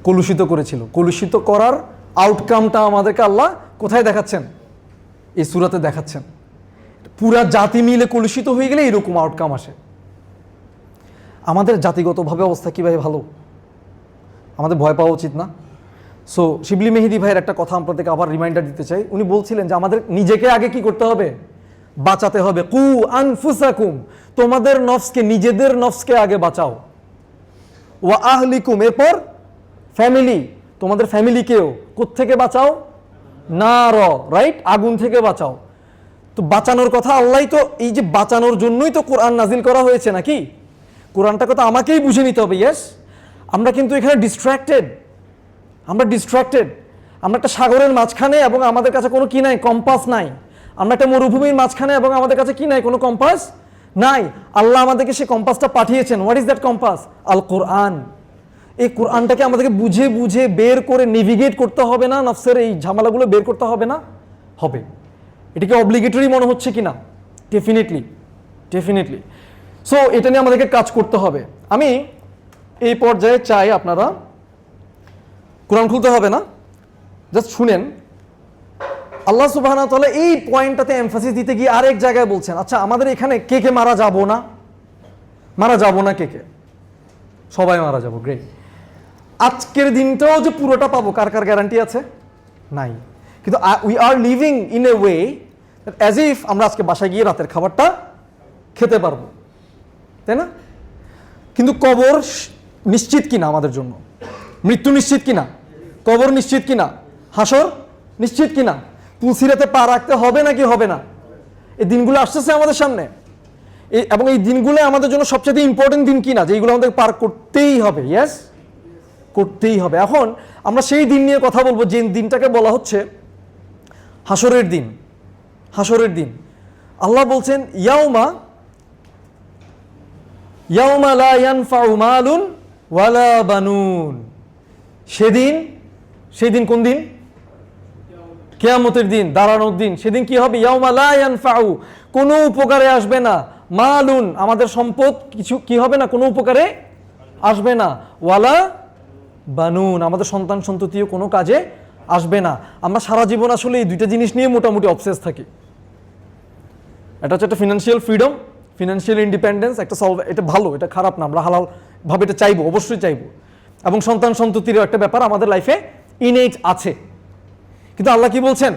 কলুষিত করেছিল। কলুষিত করার আউটকামটা আমাদেরকে আল্লাহ কোথায় দেখাচ্ছেন? এই সূরাতে দেখাচ্ছেন। পুরা জাতি মিলে কলুষিত হয়ে গেলে এরকম আউটকাম আসে। আমাদের জাতিগতভাবে অবস্থা কি ভাই ভালো? আমাদের ভয় পাওয়া উচিত না? সো শিবলি মেহেদি ভাইয়ের একটা কথা আপনাদেরকে আবার রিমাইন্ডার দিতে চাই। উনি বলছিলেন যে আমাদের নিজেকে আগে কি করতে হবে? বাঁচাতে হবে। কু আনফুসাকুম, তোমাদের নফসকে, নিজেদের নফসকে আগে বাঁচাও। ওয়া আহলিকুম, এরপর ফ্যামিলি, তোমাদের ফ্যামিলিকেও কোত্থেকে বাঁচাও? নার, রাইট, আগুন থেকে বাঁচাও। তো বাঁচানোর কথা আল্লাহই তো, এই যে বাঁচানোর জন্যই তো কোরআন নাজিল করা হয়েছে নাকি? কোরআনটাকে তো আমাকেই বুঝে নিতে হবে। ইয়েস, আমরা কিন্তু এখানে ডিস্ট্র্যাক্টেড। আমরা একটা সাগরের মাঝখানে এবং আমাদের কাছে কোনো কি নাই? কম্পাস নাই। আমরা একটা মরুভূমির মাঝখানে এবং আমাদের কাছে কি নাই? কোনো কম্পাস নাই। আল্লাহ আমাদেরকে সেই কম্পাসটা পাঠিয়েছেন। What is that compass? আল কোরআন। এই কোরআনটাকে আমাদেরকে বুঝে বুঝে বের করে নেভিগেট করতে হবে না? নফসের এই ঝামেলাগুলো বের করতে হবে না? হবে। এটাকে অব্লিগেটরি মনে হচ্ছে কি না? ডেফিনেটলি। সো এটা নিয়ে আমাদেরকে কাজ করতে হবে। আমি এই পর্যায়ে চাই আপনারা, কোরআন খুলতে হবে না, জাস্ট শুনেন। আল্লাহ সুবহানাহু ওয়া তাআলা এই পয়েন্টটাতে এমফাসিস দিতে গিয়ে আরেক জায়গায় বলছেন, আচ্ছা আমাদের এখানে কে কে মারা যাব না? কে কে? সবাই মারা যাব। গ্রেট। আজকের দিনটাও যে পুরোটা পাবো, কার কার গ্যারান্টি আছে? নাই। কিন্তু we are living in a way as if আমরা আজকে বাসায় গিয়ে রাতের খাবারটা খেতে পারবো, তাই না? কিন্তু কবর নিশ্চিত কিনা আমাদের জন্য? মৃত্যু নিশ্চিত কিনা? কবর নিশ্চিত কিনা? হাসর নিশ্চিত কিনা? পুলসিরাতে পা রাখতে হবে নাকি হবে না? এই দিনগুলো আসতেছে আমাদের সামনে, এবং এই দিনগুলো আমাদের জন্য সবচেয়ে ইম্পর্টেন্ট দিন কিনা, যেগুলো আমাদের পার করতেই হবে। ইয়েস, করতেই হবে। এখন আমরা সেই দিন নিয়ে কথা বলবো, যে দিনটাকে বলা হচ্ছে হাসরের দিন। আল্লাহ বলছেন ইয়াউমা লা ইয়ানফাউ মালুন ওয়ালা বানুন। সেদিন কোন দিন? কিয়ামতের দিন, দাঁড়ানোর দিন। সেদিন কি হবে? ইয়াউমা লা ইয়ানফাউ, কোনো উপকারে আসবে না। মালুন, আমাদের সম্পদ কিছু কি হবে না? কোনো উপকারে আসবে না। ওয়ালা বানুন, আমাদের সন্তান সন্ততিও কোনো কাজে আসবে না। আমরা সারা জীবন আসলে এই দুইটা জিনিস নিয়ে মোটামুটি অবসেস থাকি। এটা হচ্ছে একটা ফিনান্সিয়াল ফ্রিডম, ফিনান্সিয়াল ইন্ডিপেন্ডেন্স। এটা ভালো, এটা খারাপ না। আমরা হালাল ভাবে এটা চাইবো, অবশ্যই চাইবো। এবং সন্তান সন্ততিরও একটা ব্যাপার আমাদের লাইফে ইনেট আছে। কিন্তু আল্লাহ কি বলছেন?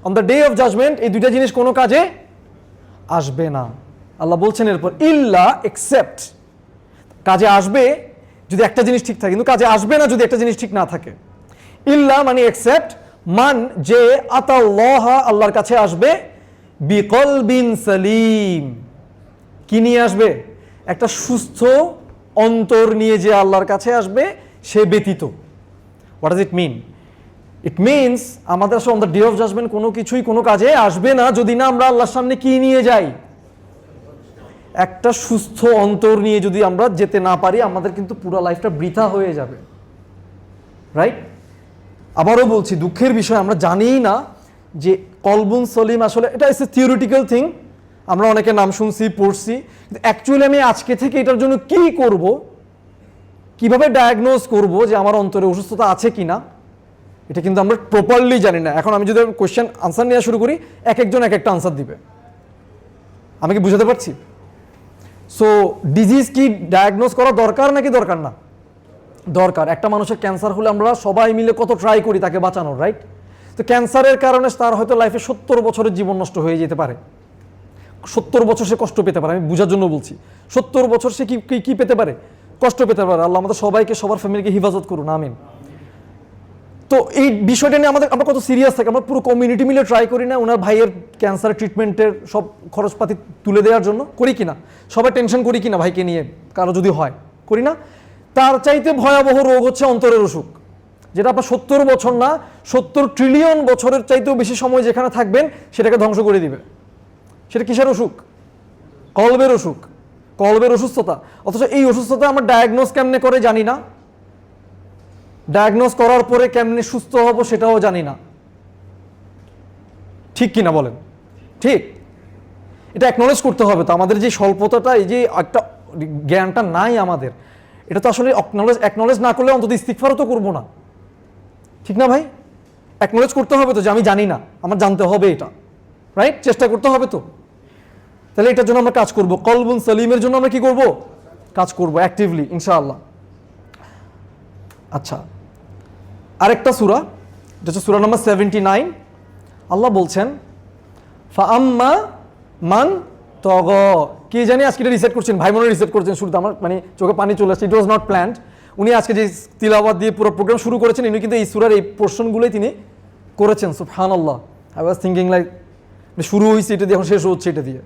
On the day of judgment এই দুইটা জিনিস কোনো কাজে আসবে না। আল্লাহ বলছেন এরপর ইল্লা, এক্সেপ্ট, কাজে আসবে যদি একটা জিনিস ঠিক থাকে, কিন্তু কাজে আসবে না যদি একটা জিনিস ঠিক না থাকে। ইল্লা মানে এক্সেপ্ট, মান যে আতাল্লাহ, আল্লাহর কাছে আসবে, বিকলবিন সালিম, কি নিয়ে আসবে? একটা সুস্থ অন্তর নিয়ে যে আল্লাহর কাছে আসবে, সে ব্যতীত। What does it mean? It means আমাদের আসলে on the day of judgment কোনো কিছুই কোনো কাজে আসবে না যদি না আমরা আল্লাহর সামনে কি নিয়ে যাই? একটা সুস্থ অন্তর নিয়ে যদি আমরা যেতে না পারি, আমাদের কিন্তু পুরো লাইফটা বৃথা হয়ে যাবে। রাইট? আবারও বলছি, দুঃখের বিষয় আমরা জানিই না যে কলবুন সলিম আসলে এটা ইটস এ থিওরিটিক্যাল থিং। আমরা অনেকে নাম শুনছি, পড়ছি, কিন্তু অ্যাকচুয়ালি আমি আজকে থেকে এটার জন্য কি করব, কিভাবে ডায়াগনোজ করব যে আমার অন্তরে অসুস্থতা আছে কিনা, এটা কিন্তু আমরা প্রপারলি জানি না। এখন আমি যদি কোয়েশ্চেন আনসার নেওয়া শুরু করি, এক একজন এক একটা আনসার দিবে। আমি কি বুঝাতে পারছি? সো ডিজিজ কি ডায়াগনোজ করা দরকার নাকি দরকার না? দরকার। একটা মানুষের ক্যান্সার হলে আমরা সবাই মিলে কত ট্রাই করি তাকে বাঁচানোর, রাইট? তো ক্যান্সারের কারণে তার হয়তো লাইফে 70 বছরের জীবন নষ্ট হয়ে যেতে পারে। 70 বছর সে কষ্ট পেতে পারে। আমি বোঝার জন্য বলছি, 70 বছর সে কি পেতে পারে? কষ্ট পেতে পারে। আল্লাহ আমাদের সবাইকে, সবার ফ্যামিলিকে হিফাজত করুন, আমিন। তো এই বিষয়টা নিয়ে আমরা কত সিরিয়াস থাকি। আমরা পুরো কমিউনিটি মিলে ট্রাই করি না ওনার ভাইয়ের ক্যান্সার ট্রিটমেন্টের সব খরচপাতি তুলে দেওয়ার জন্য? করি কিনা? সবাই টেনশন করি কিনা ভাইকে নিয়ে? কারো যদি হয়, করি না? তার চাইতে ভয়াবহ রোগ হচ্ছে অন্তরের অসুখ, যেটা আপনার 70 বছর না, 70 ট্রিলিয়ন বছরের চাইতেও বেশি সময় যেখানে থাকবেন সেটাকে ধ্বংস করে দিবে। সেটা কিসের অসুখ? কলবের অসুখ, কলবের অসুস্থতা। অথচ এই অসুস্থতা আমরা ডায়াগনোজ কেমনে করে জানি না। ডায়াগনোজ করার পরে কেমনে সুস্থ হব সেটাও জানি না। ঠিক কিনা বলেন? ঠিক। এটা অ্যাকনলেজ করতে হবে। তো আমাদের যে স্বল্পতাটা, এই যে একটা জ্ঞানটা নাই আমাদের, এটা তো আসলে অ্যাকনলেজ না করলে অন্তত ইস্তিগফারও তো করবো না। ঠিক না ভাই? অ্যাকনোলেজ করতে হবে তো যে আমি জানি না, আমার জানতে হবে এটা, রাইট? চেষ্টা করতে হবে তো। তাহলে এটার জন্য আমরা কাজ করব, কলবুন সালিমের জন্য আমরা কি করব? কাজ করব অ্যাক্টিভলি ইনশাআল্লাহ। আচ্ছা, আরেকটা সূরা, এটা হচ্ছে সূরা নাম্বার 79। আল্লাহ বলছেন ফাআম্মা মান তগ, কি জানি আজকে এটা রিসেট করছেন, ভাই মনে রিসেট করছেন শুরুতে, আমার মানে চোখে পানি চলে আসছে, ইট ওয়াজ নট প্ল্যান্ড। উনি আজকে যে তিলাওয়াত দিয়ে পুরো প্রোগ্রাম শুরু করেছেন, উনি কিন্তু এই সূরার এই পোর্শনগুলোই তিনি করেছেন। সুবহানাল্লাহ, আই ওয়াজ থিঙ্কিং লাইক শুরু হয়েছে এটা দিয়ে, এখন শেষ হচ্ছে এটা দিয়ে।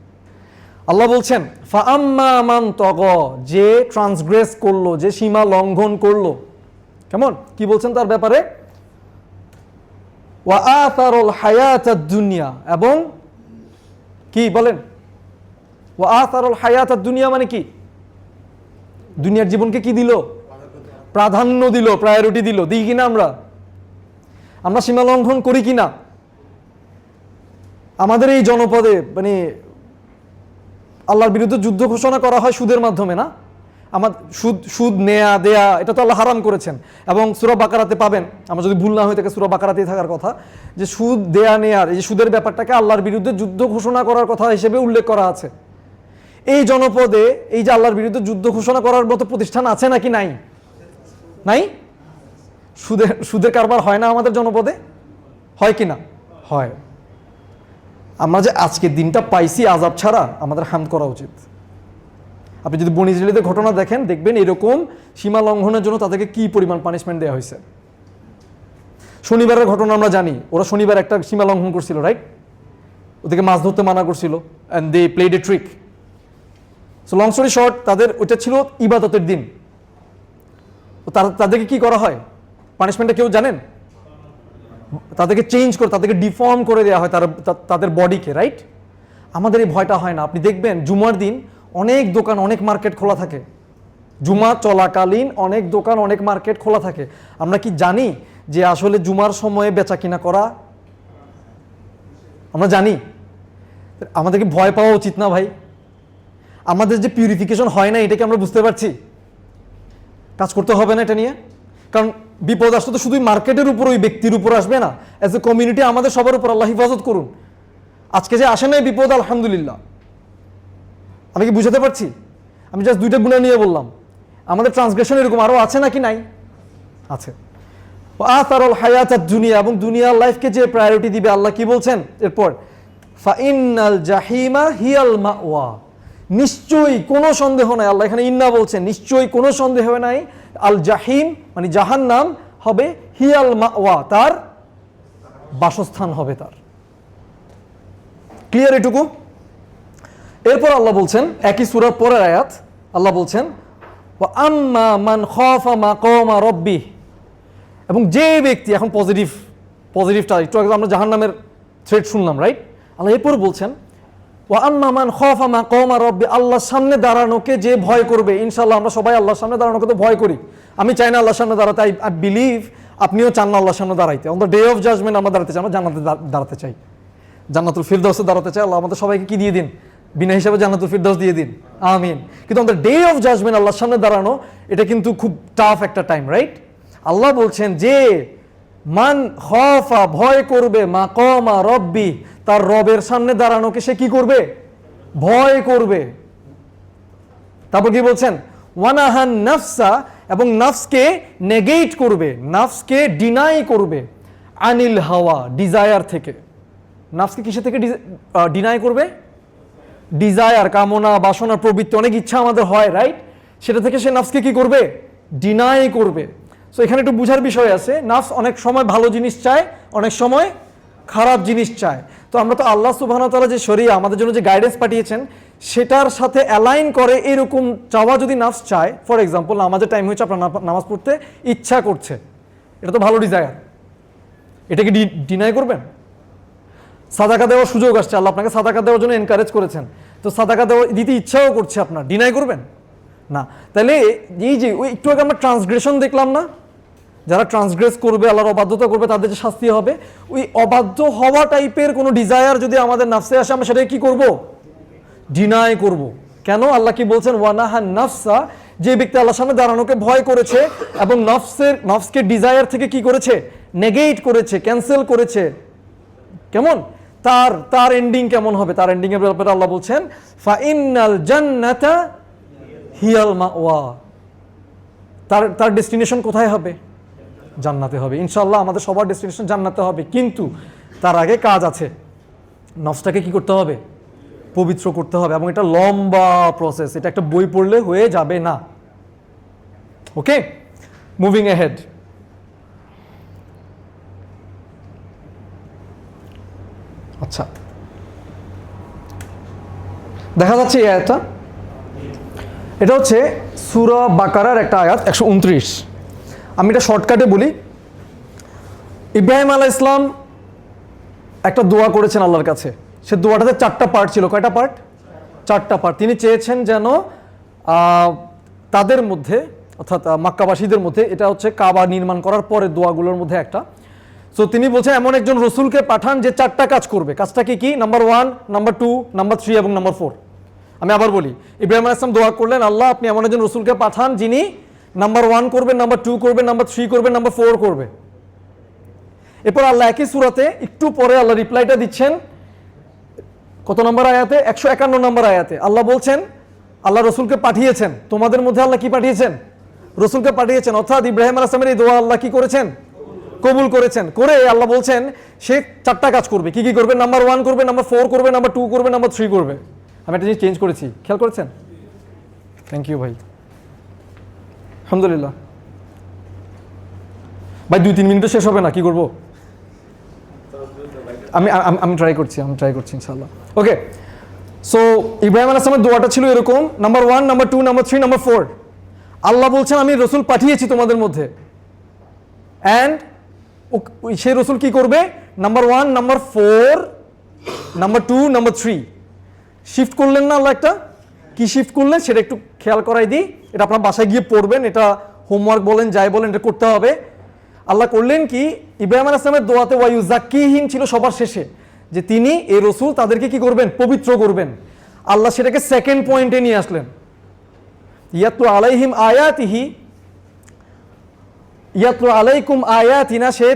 আল্লাহ বলছেন ফাআম্মা মান তগ, যে ট্রান্সগ্রেস করলো, যে সীমা লঙ্ঘন করলো, কেমন কি বলছেন তার ব্যাপারে? ওয়া আথারুল হায়াতাদ দুনিয়া, এবং কি বলেন? ওয়া আথারুল হায়াতাদ দুনিয়া মানে কি? দুনিয়ার জীবনকে কি দিল? প্রাধান্য দিল, প্রায়োরিটি দিল। দিই কিনা আমরা সীমা লঙ্ঘন করি কিনা? আমাদের এই জনপদে মানে আল্লাহর বিরুদ্ধে যুদ্ধ ঘোষণা করা হয় সুদের মাধ্যমে, না? আমার সুদ নেয়া দেয়া এটা তো আল্লাহ হারাম করেছেন, এবং সূরা বাকারাতে পাবেন, আমরা যদি ভুল না হয়ে থাকে সূরা বাকারাতেই থাকার কথা, যে সুদ দেয়া নেয়ার এই যে সুদের ব্যাপারটাকে আল্লাহর বিরুদ্ধে যুদ্ধ ঘোষণা করার কথা হিসেবে উল্লেখ করা আছে। এই জনপদে এই যে আল্লাহর বিরুদ্ধে যুদ্ধ ঘোষণা করার মতো প্রতিষ্ঠান আছে নাকি নাই? নাই? সুদের কারবার হয় না আমাদের জনপদে? হয় কি না? হয়। আমরা যে আজকের দিনটা পাইছি আযাব ছাড়া, আমাদের হামদ করা উচিত। আপনি যদি বনী ইসরাঈলীদের ঘটনা দেখেন, দেখবেন এরকম সীমা লঙ্ঘনের জন্য তাদেরকে কি পরিমাণ পানিশমেন্ট দেওয়া হয়েছে। শনিবারের ঘটনা আমরা জানি, ওরা শনিবার একটা সীমা লঙ্ঘন করছিল, রাইট? ওদেরকে মাছ ধরতে মানা করছিল, and they played a trick. So long story short, তাদের ওইটা ছিল ইবাদতের দিন। তাদেরকে কি করা হয়? পানিশমেন্টটা কেউ জানেন? তাদেরকে চেঞ্জ করে, তাদেরকে ডিফর্ম করে দেওয়া হয় তাদের বডিকে, রাইট? আমাদের এই ভয়টা হয় না। আপনি দেখবেন জুমার দিন অনেক দোকান, অনেক মার্কেট খোলা থাকে। জুমা চলাকালীন অনেক দোকান, অনেক মার্কেট খোলা থাকে। আমরা কি জানি যে আসলে জুমার সময়ে বেচা কিনা করা? আমরা জানি। আমাদেরকে ভয় পাওয়া উচিত না ভাই? আমাদের যে পিউরিফিকেশন হয় না, এটাকে আমরা বুঝতে পারছি। কাজ করতে হবে না এটা নিয়ে? কারণ বিপদ আসলে তো শুধুই মার্কেটের উপর, ওই ব্যক্তির উপর আসবে না, অ্যাজ এ কমিউনিটি আমাদের সবার উপর। আল্লাহ হিফাজত করুন। আজকে যে আসে নাই বিপদ, আলহামদুলিল্লাহ। আমি কি বুঝাতে পারছি? আমি জাস্ট দুইটা গুণা নিয়ে বললাম। আমাদের ট্রান্সগ্রেশন এরকম আরো আছে নাকি নাই? আছে। আতারুল হায়াতাদ দুনিয়া, এবং দুনিয়ার লাইফকে যে প্রায়োরিটি দিবে, আল্লাহ কি বলছেন এরপর? ফাইন্নাল জাহিমা হিয়াল মাওয়া, নিশ্চয়ই কোনো সন্দেহ নাই, আল্লাহ এখানে ইন্না বলছেন, নিশ্চয়ই কোনো সন্দেহ নাই, আল জাহিম মানে জাহান্নাম হবে হিয়াল মাওয়া, তার বাসস্থান হবে তার। ক্লিয়ার এটুকু? এরপর আল্লাহ বলছেন, একই সূরার পরের আয়াত, আল্লাহ বলছেন ওয়া আম্মা মান খাফা মাকামা রাব্বিহ, এবং যে ব্যক্তি, এখন পজিটিভটা একটু আগে আমরা জাহান্নামের থ্রেট শুনলাম, রাইট? আল্লাহ এরপর বলছেন ওয়া আম্মা মান খাফা মাকামা রাব্বি, আল্লাহর সামনে দাঁড়ানোকে যে ভয় করবে। ইনশাআল্লাহ আমরা সবাই আল্লাহর সামনে দাঁড়ানোকে তো ভয় করি। আমি চাই না আল্লাহর সামনে দাঁড়াতে, আই বিলিভ আপনিও চান না আল্লাহর সামনে দাঁড়াইতে। On the day of judgment আমরা দাঁড়াতে চাই, আমরা জান্নাতে দাঁড়াতে চাই, জান্নাতুল ফিরদাউসে দাঁড়াতে চাই। আল্লাহ আমাদের সবাইকে কি দিয়ে দিন? বিনা হিসাবে জান্নাতুল ফিরদাউস দিয়ে দিন, আমিন। কিন্তু on the day of judgment আল্লাহর সামনে দাঁড়ানো, এটা কিন্তু খুব টাফ একটা টাইম, রাইট? আল্লাহ বলছেন যে মান খাফা, ভয় করবে, মাকামা রব্বি, তার রবের সামনে দাঁড়ানোকে সে কি করবে? ভয় করবে। তারপর কি বলছেন? ওয়ানাহান নাফসা, এবং নাফসকে নেগেট করবে, নাফসকে ডিনাই করবে, আনিল হাওয়া, ডিজায়ার থেকে। নাফসকে কিসের থেকে ডিনাই করবে? ডিজায়ার, কামনা, বাসনা, প্রবৃত্তি, অনেক ইচ্ছা আমাদের হয়, রাইট? সেটা থেকে সে নাফসকে কি করবে? ডিনাই করবে। সো এখানে একটু বুঝার বিষয় আছে, নাফস অনেক সময় ভালো জিনিস চায়, অনেক সময় খারাপ জিনিস চায়। তো আমরা তো আল্লাহ সুবহানাহু ওয়া তাআলা যে শরিয়া আমাদের জন্য যে গাইডেন্স পাঠিয়েছেন, সেটার সাথে অ্যালাইন করে এরকম চাওয়া যদি নাফস চায়, ফর এক্সাম্পল নামাজের টাইম হয়েছে, আপনার নামাজ পড়তে ইচ্ছা করছে, এটা তো ভালো ডিজায়ার, এটাকে ডিনাই করবেন? সাদাকা দেওয়ার সুযোগ আসছে, আল্লাহ আপনাকে সাদাকা দেওয়ার জন্য এনকারেজ করেছেন, তো সাদাকা দিতে ইচ্ছাও করছে আপনার, ডিনাই করবেন না? তাহলে এই যে ওই একটু আগে আমরা ট্রান্সগ্রেশন দেখলাম না, যারা ট্রান্সগ্রেস করবে, আল্লাহর অবাধ্যতা করবে, তাদের যে শাস্তি হবে, ওই অবাধ্য হওয়া টাইপের কোনো ডিজায়ার যদি আমাদের নাফসে আসে, আমরা সেটাকে কি করব? ডিনাই করব। কেন? আল্লাহ কি বলছেন? ওয়ানাহান নাফসা, যে ব্যক্তি আল্লাহর সামনে দাঁড়ানোকে ভয় করেছে এবং নফসকে ডিজায়ার থেকে কি করেছে? নেগেট করেছে, ক্যান্সেল করেছে, কেমন তার এন্ডিং কেমন হবে? তার এন্ডিং এর ব্যাপারে আল্লাহ বলছেন ফাইনাল জান্নাতা হিয়াল মাওয়া, তার ডেস্টিনেশন কোথায় হবে? জান্নাতে হবে। ইনশাআল্লাহ আমাদের সবার ডেস্টিনেশন জান্নাতে হবে, কিন্তু তার আগে কাজ আছে। নফসটাকে কি করতে হবে? পবিত্র করতে হবে, এবং এটা লম্বা প্রসেস, এটা একটা বই পড়লে হয়ে যাবে না। ওকে, মুভিং অ্যাহেড। আচ্ছা, দেখা যাচ্ছে এই আয়াতটা, এটা হচ্ছে সূরা বাকারার একটা আয়াত 129। আমি এটা শর্টকাটে বলি। ইব্রাহিম আলাইহিস সালাম একটা দোয়া করেছেন আল্লাহর কাছে। সে দোয়াটাতে 4টা পার্ট ছিল। কয়টা পার্ট? 4টা পার্ট। তিনি চেয়েছেন যেন তাদের মধ্যে, অর্থাৎ মক্কাবাসীদের মধ্যে, এটা হচ্ছে কাবা নির্মাণ করার পরে দোয়াগুলোর মধ্যে একটা। সো তিনি বলছেন এমন একজন রসুলকে পাঠান যে 4টা কাজ করবে। কাজটা কি কি? নাম্বার 1, নাম্বার 2, নাম্বার 3 এবং নাম্বার 4। আমি আবার বলি, ইব্রাহিম আলাইহিস সালাম দোয়া করলেন, আল্লাহ আপনি এমন একজন রসুলকে পাঠান যিনি নাম্বার 1 করবেন, নাম্বার 2 করবেন, নাম্বার 3 করবেন, নাম্বার 4 করবে। এরপর আল্লাহ একই সূরাতে একটু পরে আল্লাহ রিপ্লাইটা দিচ্ছেন কত নম্বর আয়াতে? 151 নম্বর আয়াতে আল্লাহ বলছেন আল্লাহ রসুলকে পাঠিয়েছেন, তোমাদের মধ্যে আল্লাহ কি পাঠিয়েছেন? রসুলকে পাঠিয়েছেন। অর্থাৎ ইব্রাহিম আলাইহিস সালামের এই দোয়া আল্লাহ কি করেছেন? কবুল করেছেন। করে আল্লাহ বলছেন সে 4টা কাজ করবে। কি কি করবে? নাম্বার 1 করবে, নাম্বার 4 করবে, নাম্বার 2 করবে, নাম্বার 3 করবে। আমি একটা জিনিস চেঞ্জ করেছি, খেয়াল করেছেন? থ্যাংক ইউ ভাই, আলহামদুলিল্লাহ। ভাই 2-3 মিনিটে শেষ হবে না, কি করবো? আমি ট্রাই করছি ইনশাআল্লাহ। ওকে, সো ইব্রাহিম আলাইহিস সালামের দোয়াটা ছিল এরকম, নাম্বার 1, নাম্বার 2, নাম্বার 3, নাম্বার 4। আল্লাহ বলছেন আমি রসুল পাঠিয়েছি তোমাদের মধ্যে, অ্যান্ড সেই রসুল কি করবে? Number 1, number 4, number 2, number 3 shift করলেন না আল্লাহ? একটা কি শিফট করলেন সেটা একটু খেয়াল করাই দিই। এটা আপনার বাসায় গিয়ে পড়বেন, এটা হোমওয়ার্ক বলেন যাই বলেন, এটা করতে হবে। আল্লাহ করলেন কি, ইব্রাহিম আলাইহিস সালামের দোয়াতে ওয়ায়ুযাক্কিহিম ছিল সবার শেষে, যে তিনি এই রসুল তাদেরকে কি করবেন? পবিত্র করবেন। আল্লাহ সেটাকে সেকেন্ড পয়েন্টে নিয়ে আসলেন, ইয়াতলু আলাইহিম আয়াতিহি, ইয়াতলু আলাইকুম আয়াতিনা, সে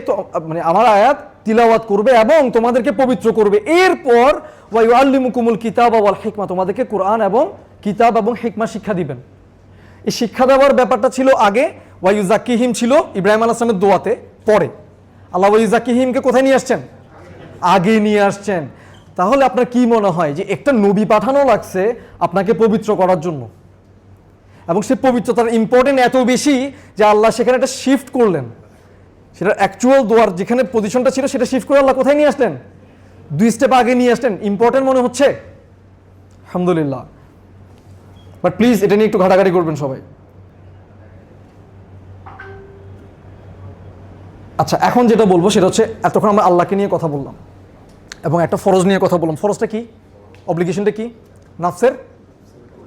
মানে আমার আয়াত তিলাওয়াত করবে এবং তোমাদেরকে পবিত্র করবে। এরপর ওয়ায়ুআল্লিমুকুমুল কিতাবা ওয়াল হিকমা, তোমাদেরকে কোরআন এবং কিতাব এবং হিকমা শিক্ষা দিবেন। এই শিক্ষা দেওয়ার ব্যাপারটা ছিল আগে, ওয়ায়ুযাক্কিহিম ছিল ইব্রাহিম আলাইহিস সালামের দোয়াতে পরে। আল্লাহ ওয়ায়ুযাক্কিহিমকে কোথায় নিয়ে আসছেন? আগে নিয়ে আসছেন। তাহলে আপনার কি মনে হয় যে একটা নবী পাঠানো লাগছে আপনাকে পবিত্র করার জন্য, এবং সে পবিত্রতার ইম্পর্টেন্ট এত বেশি যে আল্লাহ সেখানে একটা শিফট করলেন, সেটা অ্যাকচুয়াল দোয়ার যেখানে পজিশনটা ছিল সেটা শিফট করে আল্লাহ কোথায় নিয়ে আসলেন? 2 স্টেপ আগে নিয়ে আসলেন। ইম্পর্টেন্ট মনে হচ্ছে? আলহামদুলিল্লাহ। বাট প্লিজ এটা নিয়ে একটু ঘাটাঘাটি করবেন সবাই। আচ্ছা, এখন যেটা বলবো সেটা হচ্ছে, এতক্ষণ আমরা আল্লাহকে নিয়ে কথা বললাম এবং একটা ফরজ নিয়ে কথা বললাম। ফরজটা কি? অব্লিগেশনটা কি? নাফসের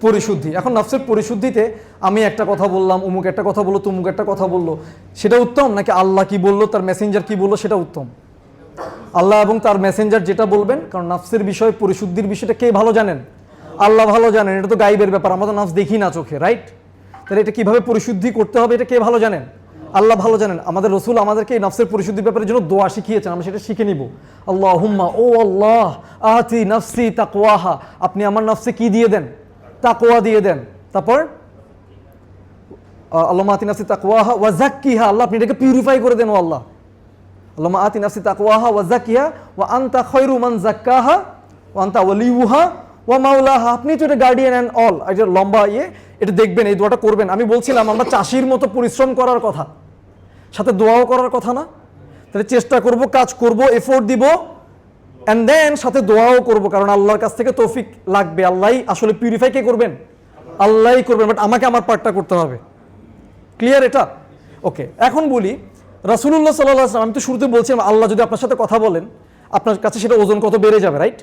পরিশুদ্ধি। এখন নাফসের পরিশুদ্ধিতে আমি একটা কথা বললাম, অমুক একটা কথা বললো, তমুক একটা কথা বললো, সেটা উত্তম নাকি আল্লাহ কি বললো, তার মেসেঞ্জার কি বললো সেটা উত্তম? আল্লাহ এবং তার মেসেঞ্জার যেটা বলবেন, কারণ নাফসের বিষয়, পরিশুদ্ধির বিষয়টা কে ভালো জানেন? আল্লাহ ভালো জানেন। এটা তো গাইবের ব্যাপার, আমরা তো নাফস দেখি না চোখে, রাইট? তাহলে এটা কিভাবে পরিশুদ্ধি করতে হবে এটা কে ভালো জানেন? আল্লাহ ভালো জানেন। আমাদের রসুল আমাদেরকে এই নাফসের পরিশুদ্ধির ব্যাপারে জন্য দোয়া শিখিয়েছেন, আমরা সেটা শিখে নিব। আল্লাহুম্মা, ও আল্লাহ, আতি নাফসি তাকওয়াহা, আপনি আমার নাফসে কি দিয়ে দেন? তাকওয়া দিয়ে দেন। তারপর আল্লাহুম্মা আতি নাফসি তাকওয়াহা ওয়া যাক্কিহা, আল্লাহ আপনি এটাকে পিউরিফাই করে দেন। ও আল্লাহ, আল্লাহুম্মা আতি নাফসি তাকওয়াহা ওয়া যাক্কিহা ওয়া আনতা খায়রু মান যাক্কাহা ওয়া আনতা ওয়ালিয়ুহা ওয়া মাওলাহা, আপনি তো এটা গার্ডিয়ান অ্যান্ড অল। এটা লম্বা এটা দেখবেন, এই দোয়াটা করবেন। আমি বলছিলাম আমরা চাষির মতো পরিশ্রম করার কথা, সাথে দোয়াও করার কথা না? তাহলে চেষ্টা করব, কাজ করব, এফোর্ট দিব, অ্যান্ড দেন সাথে দোয়াও করব, কারণ আল্লাহর কাছ থেকে তৌফিক লাগবে। আল্লাহই আসলে পিউরিফাই কে করবেন? আল্লাহই করবেন, বাট আমাকে আমার পার্টটা করতে হবে। ক্লিয়ার এটা? ওকে, এখন বলি রাসূলুল্লাহ সাল্লাল্লাহু আলাইহি ওয়াসাল্লাম, আমি তো শুরুতে বলছিলাম আল্লাহ যদি আপনার সাথে কথা বলেন আপনার কাছে সেটা ওজন কত বেড়ে যাবে, রাইট?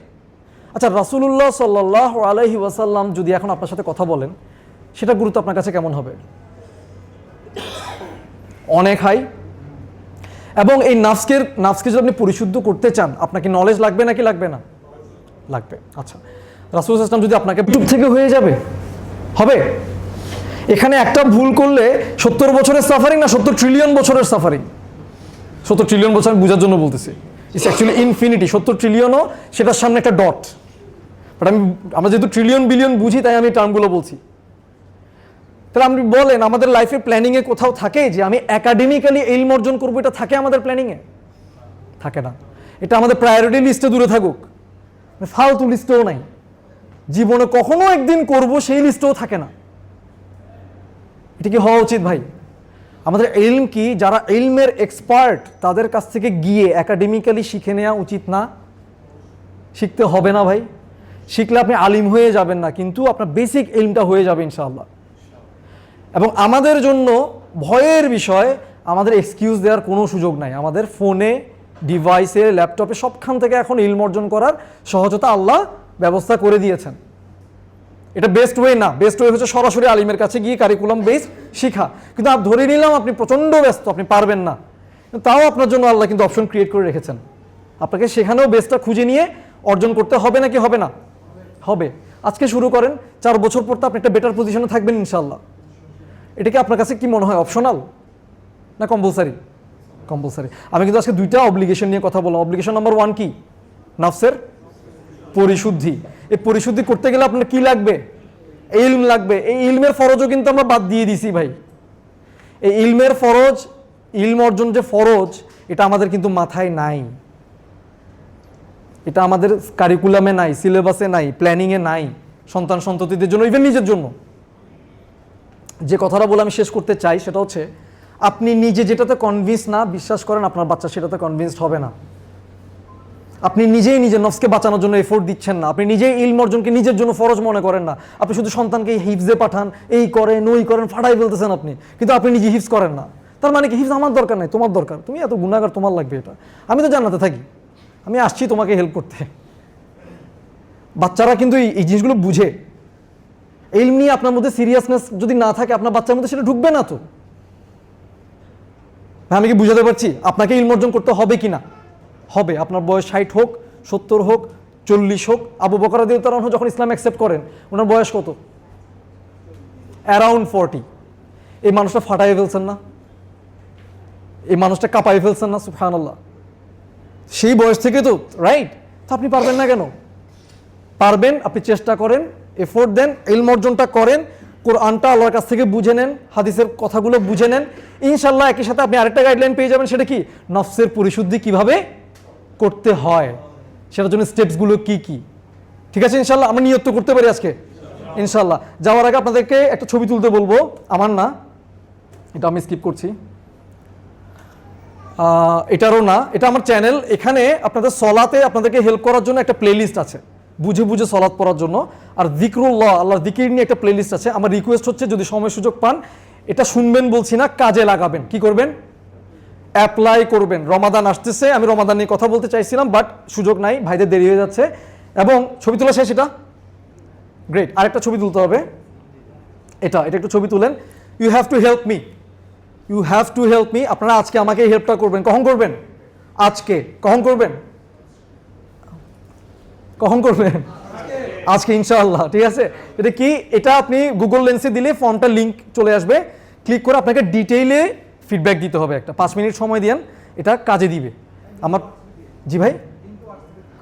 আচ্ছা, রাসূলুল্লাহ সাল্লাল্লাহু আলাইহি ওয়াসাল্লাম যদি এখন আপনার সাথে কথা বলেন, সেটা গুরুত্ব আপনার কাছে কেমন হবে? অনেক হাই। এবং এই নাফসকে যদি আপনি পরিশুদ্ধ করতে চান, আপনাকে নলেজ লাগবে নাকি লাগবে না? লাগবে। আচ্ছা, রাসূল সাল্লাল্লাহু আলাইহি ওয়াসাল্লাম যদি আপনাকে ইউটিউব থেকে হয়ে যাবে, হবে? এখানে একটা ভুল করলে 70 বছরের সাফারিং না 70 ট্রিলিয়ন বছরের সাফারিং? 70 ট্রিলিয়ন বছর আমি বোঝার জন্য বলতেছি, ইটস অ্যাকচুয়ালি ইনফিনিটি। 70 ট্রিলিয়নও সেটার সামনে একটা ডট। বাট আমরা যেহেতু ট্রিলিয়ন বিলিয়ন বুঝি তাই আমি টার্মগুলো বলছি। তাহলে আপনি বলেন আমাদের লাইফের প্ল্যানিংয়ে কোথাও থাকে যে আমি একাডেমিক্যালি ইলম অর্জন করবো, এটা থাকে আমাদের প্ল্যানিংয়ে? থাকে না। এটা আমাদের প্রায়োরিটি লিস্টে দূরে থাকুক, ফালতু লিস্টেও নাই, জীবনে কখনো একদিন করব সেই লিস্টেও থাকে না। এটা কি হওয়া উচিত ভাই? আমাদের ইলম কি, যারা ইলমের এক্সপার্ট তাদের কাছ থেকে গিয়ে একাডেমিক্যালি শিখে নেওয়া উচিত না? শিখতে হবে না ভাই? শিখলে আপনি আলিম হয়ে যাবেন না, কিন্তু আপনার বেসিক ইলমটা হয়ে যাবে ইনশাআল্লাহ। এবং আমাদের জন্য ভয়ের বিষয়, আমাদের এক্সকিউজ দেওয়ার কোনো সুযোগ নাই। আমাদের ফোনে, ডিভাইসে, ল্যাপটপে সবখান থেকে এখন ইলম অর্জন করার সহজতা আল্লাহ ব্যবস্থা করে দিয়েছেন। এটা বেস্ট ওয়ে না, বেস্ট ওয়ে হচ্ছে সরাসরি আলিমের কাছে গিয়ে কারিকুলাম বেসড শিখা। কিন্তু আপনি ধরে নিলাম আপনি প্রচণ্ড ব্যস্ত, আপনি পারবেন না, তাও আপনার জন্য আল্লাহ কিন্তু অপশন ক্রিয়েট করে রেখেছেন। আপনাকে সেখানেও বেস্টটা খুঁজে নিয়ে অর্জন করতে হবে নাকি হবে না? হবে। আজকে শুরু করেন, 4 বছর পর তো আপনি একটা বেটার পজিশনে থাকবেন ইনশাআল্লাহ। এটা কি আপনার কাছে কি মনে হয়, অপশনাল না কম্পালসারি? কম্পালসারি। আমি কিন্তু আজকে 2টা অব্লিগেশন নিয়ে কথা বললাম। অব্লিগেশন নাম্বার 1 কি? নফসের পরিশুদ্ধি। এই পরিশুদ্ধি করতে গেলে আপনার কি লাগবে? ইলম লাগবে। এই ইলমের ফরজও কিন্তু আমরা বাদ দিয়ে দিছি ভাই। এই ইলমের ফরজ, ইলম অর্জন যে ফরজ, এটা আমাদের কিন্তু মাথায় নাই, এটা আমাদের কারিকুলামে নাই, সিলেবাসে নাই, প্ল্যানিংয়ে নাই, সন্তান সন্ততিদের জন্য, ইভেন নিজের জন্য। যে কথাটা বলে আমি শেষ করতে চাই সেটা হচ্ছে, আপনি নিজে যেটাতে কনভিন্স না, বিশ্বাস করেন আপনার বাচ্চা সেটাতে কনভিন্সড হবে না। আপনি নিজেই নিজের নফসকে বাঁচানোর জন্য এফোর্ট দিচ্ছেন না, আপনি নিজেই ইলম অর্জনকে নিজের জন্য ফরজ মনে করেন না, আপনি শুধু সন্তানকে হিফজে পাঠান, এই করেন ওই করেন, ফাটাই ফেলতেছেন আপনি, কিন্তু আপনি নিজে হিফজ করেন না। তার মানে কি, হিফজ আমার দরকার নাই, তোমার দরকার, তুমি এত গুনাহগার, তোমার লাগবে এটা, আমি তো জান্নাতে থাকি, আমি আসছি তোমাকে হেল্প করতে। বাচ্চারা কিন্তু এই জিনিসগুলো বুঝে। ইলম নিয়ে আপনার মধ্যে সিরিয়াসনেস যদি না থাকে, আপনার বাচ্চার মধ্যে সেটা ঢুকবে না। তো আমি কি বুঝাতে পারছি? আপনাকে ইলম অর্জন করতে হবে কি না? হবে। আপনার বয়স 60 হোক, 70 হোক, 40 হোক। আবু বকর রাদিয়াল্লাহু আনহু যখন ইসলাম অ্যাকসেপ্ট করেন, ওনার বয়স কত? অ্যারাউন্ড 40। এই মানুষটা ফাটাই ফেলছেন না? এই মানুষটা কাঁপাই ফেলছেন না? সুবহানাল্লাহ। সেই বয়স থেকে তো, রাইট? তো আপনি পারবেন না কেন? পারবেন। আপনি চেষ্টা করেন, এফোর্ট দেন, ইলম অর্জনটা করেন, কোরআনটা আল্লাহর কাছ থেকে বুঝে নেন, হাদিসের কথাগুলো বুঝে নেন। ইনশাল্লাহ একই সাথে আপনি আরেকটা গাইডলাইন পেয়ে যাবেন, সেটা কি? নফসের পরিশুদ্ধি কিভাবে করতে হয়, সেটার জন্য স্টেপসগুলো কি কি। ঠিক আছে ইনশাল্লাহ? আমরা নিয়ত করতে পারি আজকে ইনশাল্লাহ। যাওয়ার আগে আপনাদেরকে একটা ছবি তুলতে বলবো, আমার না, এটা আমি স্কিপ করছি, এটারও না, এটা আমার চ্যানেল। এখানে আপনাদের সলাতে আপনাদেরকে হেল্প করার জন্য একটা প্লেলিস্ট আছে, বুঝে বুঝে সলাৎ পড়ার জন্য। আর যিকরুল্লাহ, আল্লাহর যিকির নিয়ে একটা প্লেলিস্ট আছে। আমার রিকোয়েস্ট হচ্ছে, যদি সময় সুযোগ পান, এটা শুনবেন বলছি না, কাজে লাগাবেন। কি করবেন? অ্যাপ্লাই করবেন। রমাদান আসতেছে, আমি রমাদান নিয়ে কথা বলতে চাইছিলাম, বাট সুযোগ নাই, ভাইদের দেরি হয়ে যাচ্ছে। এবং ছবি তোলা শেষ? এটা গ্রেট। আরেকটা ছবি তুলতে হবে, এটা একটু ছবি তুলেন। You have to help me, you have to help me. আপনারা আজকে আমাকে এই হেল্পটা করবেন। কখন করবেন? আজকে। কখন করবেন? কখন করবেন? আজকে ইনশাআল্লাহ। ঠিক আছে? এটা কি? এটা আপনি গুগল লেন্সে দিলে ফর্মটা লিঙ্ক চলে আসবে, ক্লিক করে আপনাকে ডিটেইলে ফিডব্যাক দিতে হবে। একটা 5 মিনিট সময় দেন, এটা কাজে দিবে আমার। জি ভাই,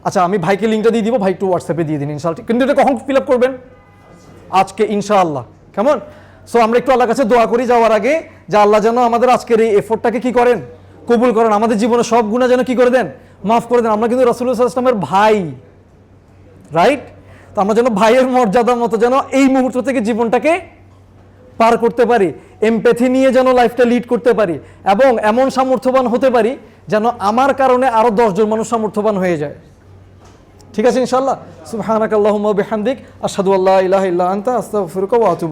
আচ্ছা আমি ভাইকে লিঙ্কটা দিয়ে দিব, ভাই একটু হোয়াটসঅ্যাপে দিয়ে দিন ইনশাআল্লাহ। কিন্তু এটা কখন ফিল আপ করবেন? আজকে ইনশাআল্লাহ। কেমন? সো আমরা একটু আল্লাহর কাছে দোয়া করি যাওয়ার আগে, যে আল্লাহ যেন আমাদের আজকের এই এফোর্টটাকে কি করেন? কবুল করেন। আমাদের জীবনে সব গুনাহ যেন কি করে দেন? মাফ করে দেন। আমরা কিন্তু রাসূলুল্লাহ সাল্লাল্লাহু আলাইহি ওয়াসাল্লামের ভাই, রাইট? তো আমরা যেন ভাইয়ের মর্যাদার মতো যেন এই মুহূর্ত থেকে জীবনটাকে পার করতে পারি, এমপ্যাথি নিয়ে যেন লাইফটা লিড করতে পারি, এবং এমন সামর্থ্যবান হতে পারি যেন আমার কারণে আরো 10 জন মানুষ সামর্থ্যবান হয়ে যায়। ঠিক আছে ইনশাআল্লাহ? সুবহানাকাল্লাহুম্মা ওয়া বিহামদিক, আশহাদু আল্লা ইলাহা ইল্লা আনতা, আস্তাগফিরুকা ওয়া আতুবু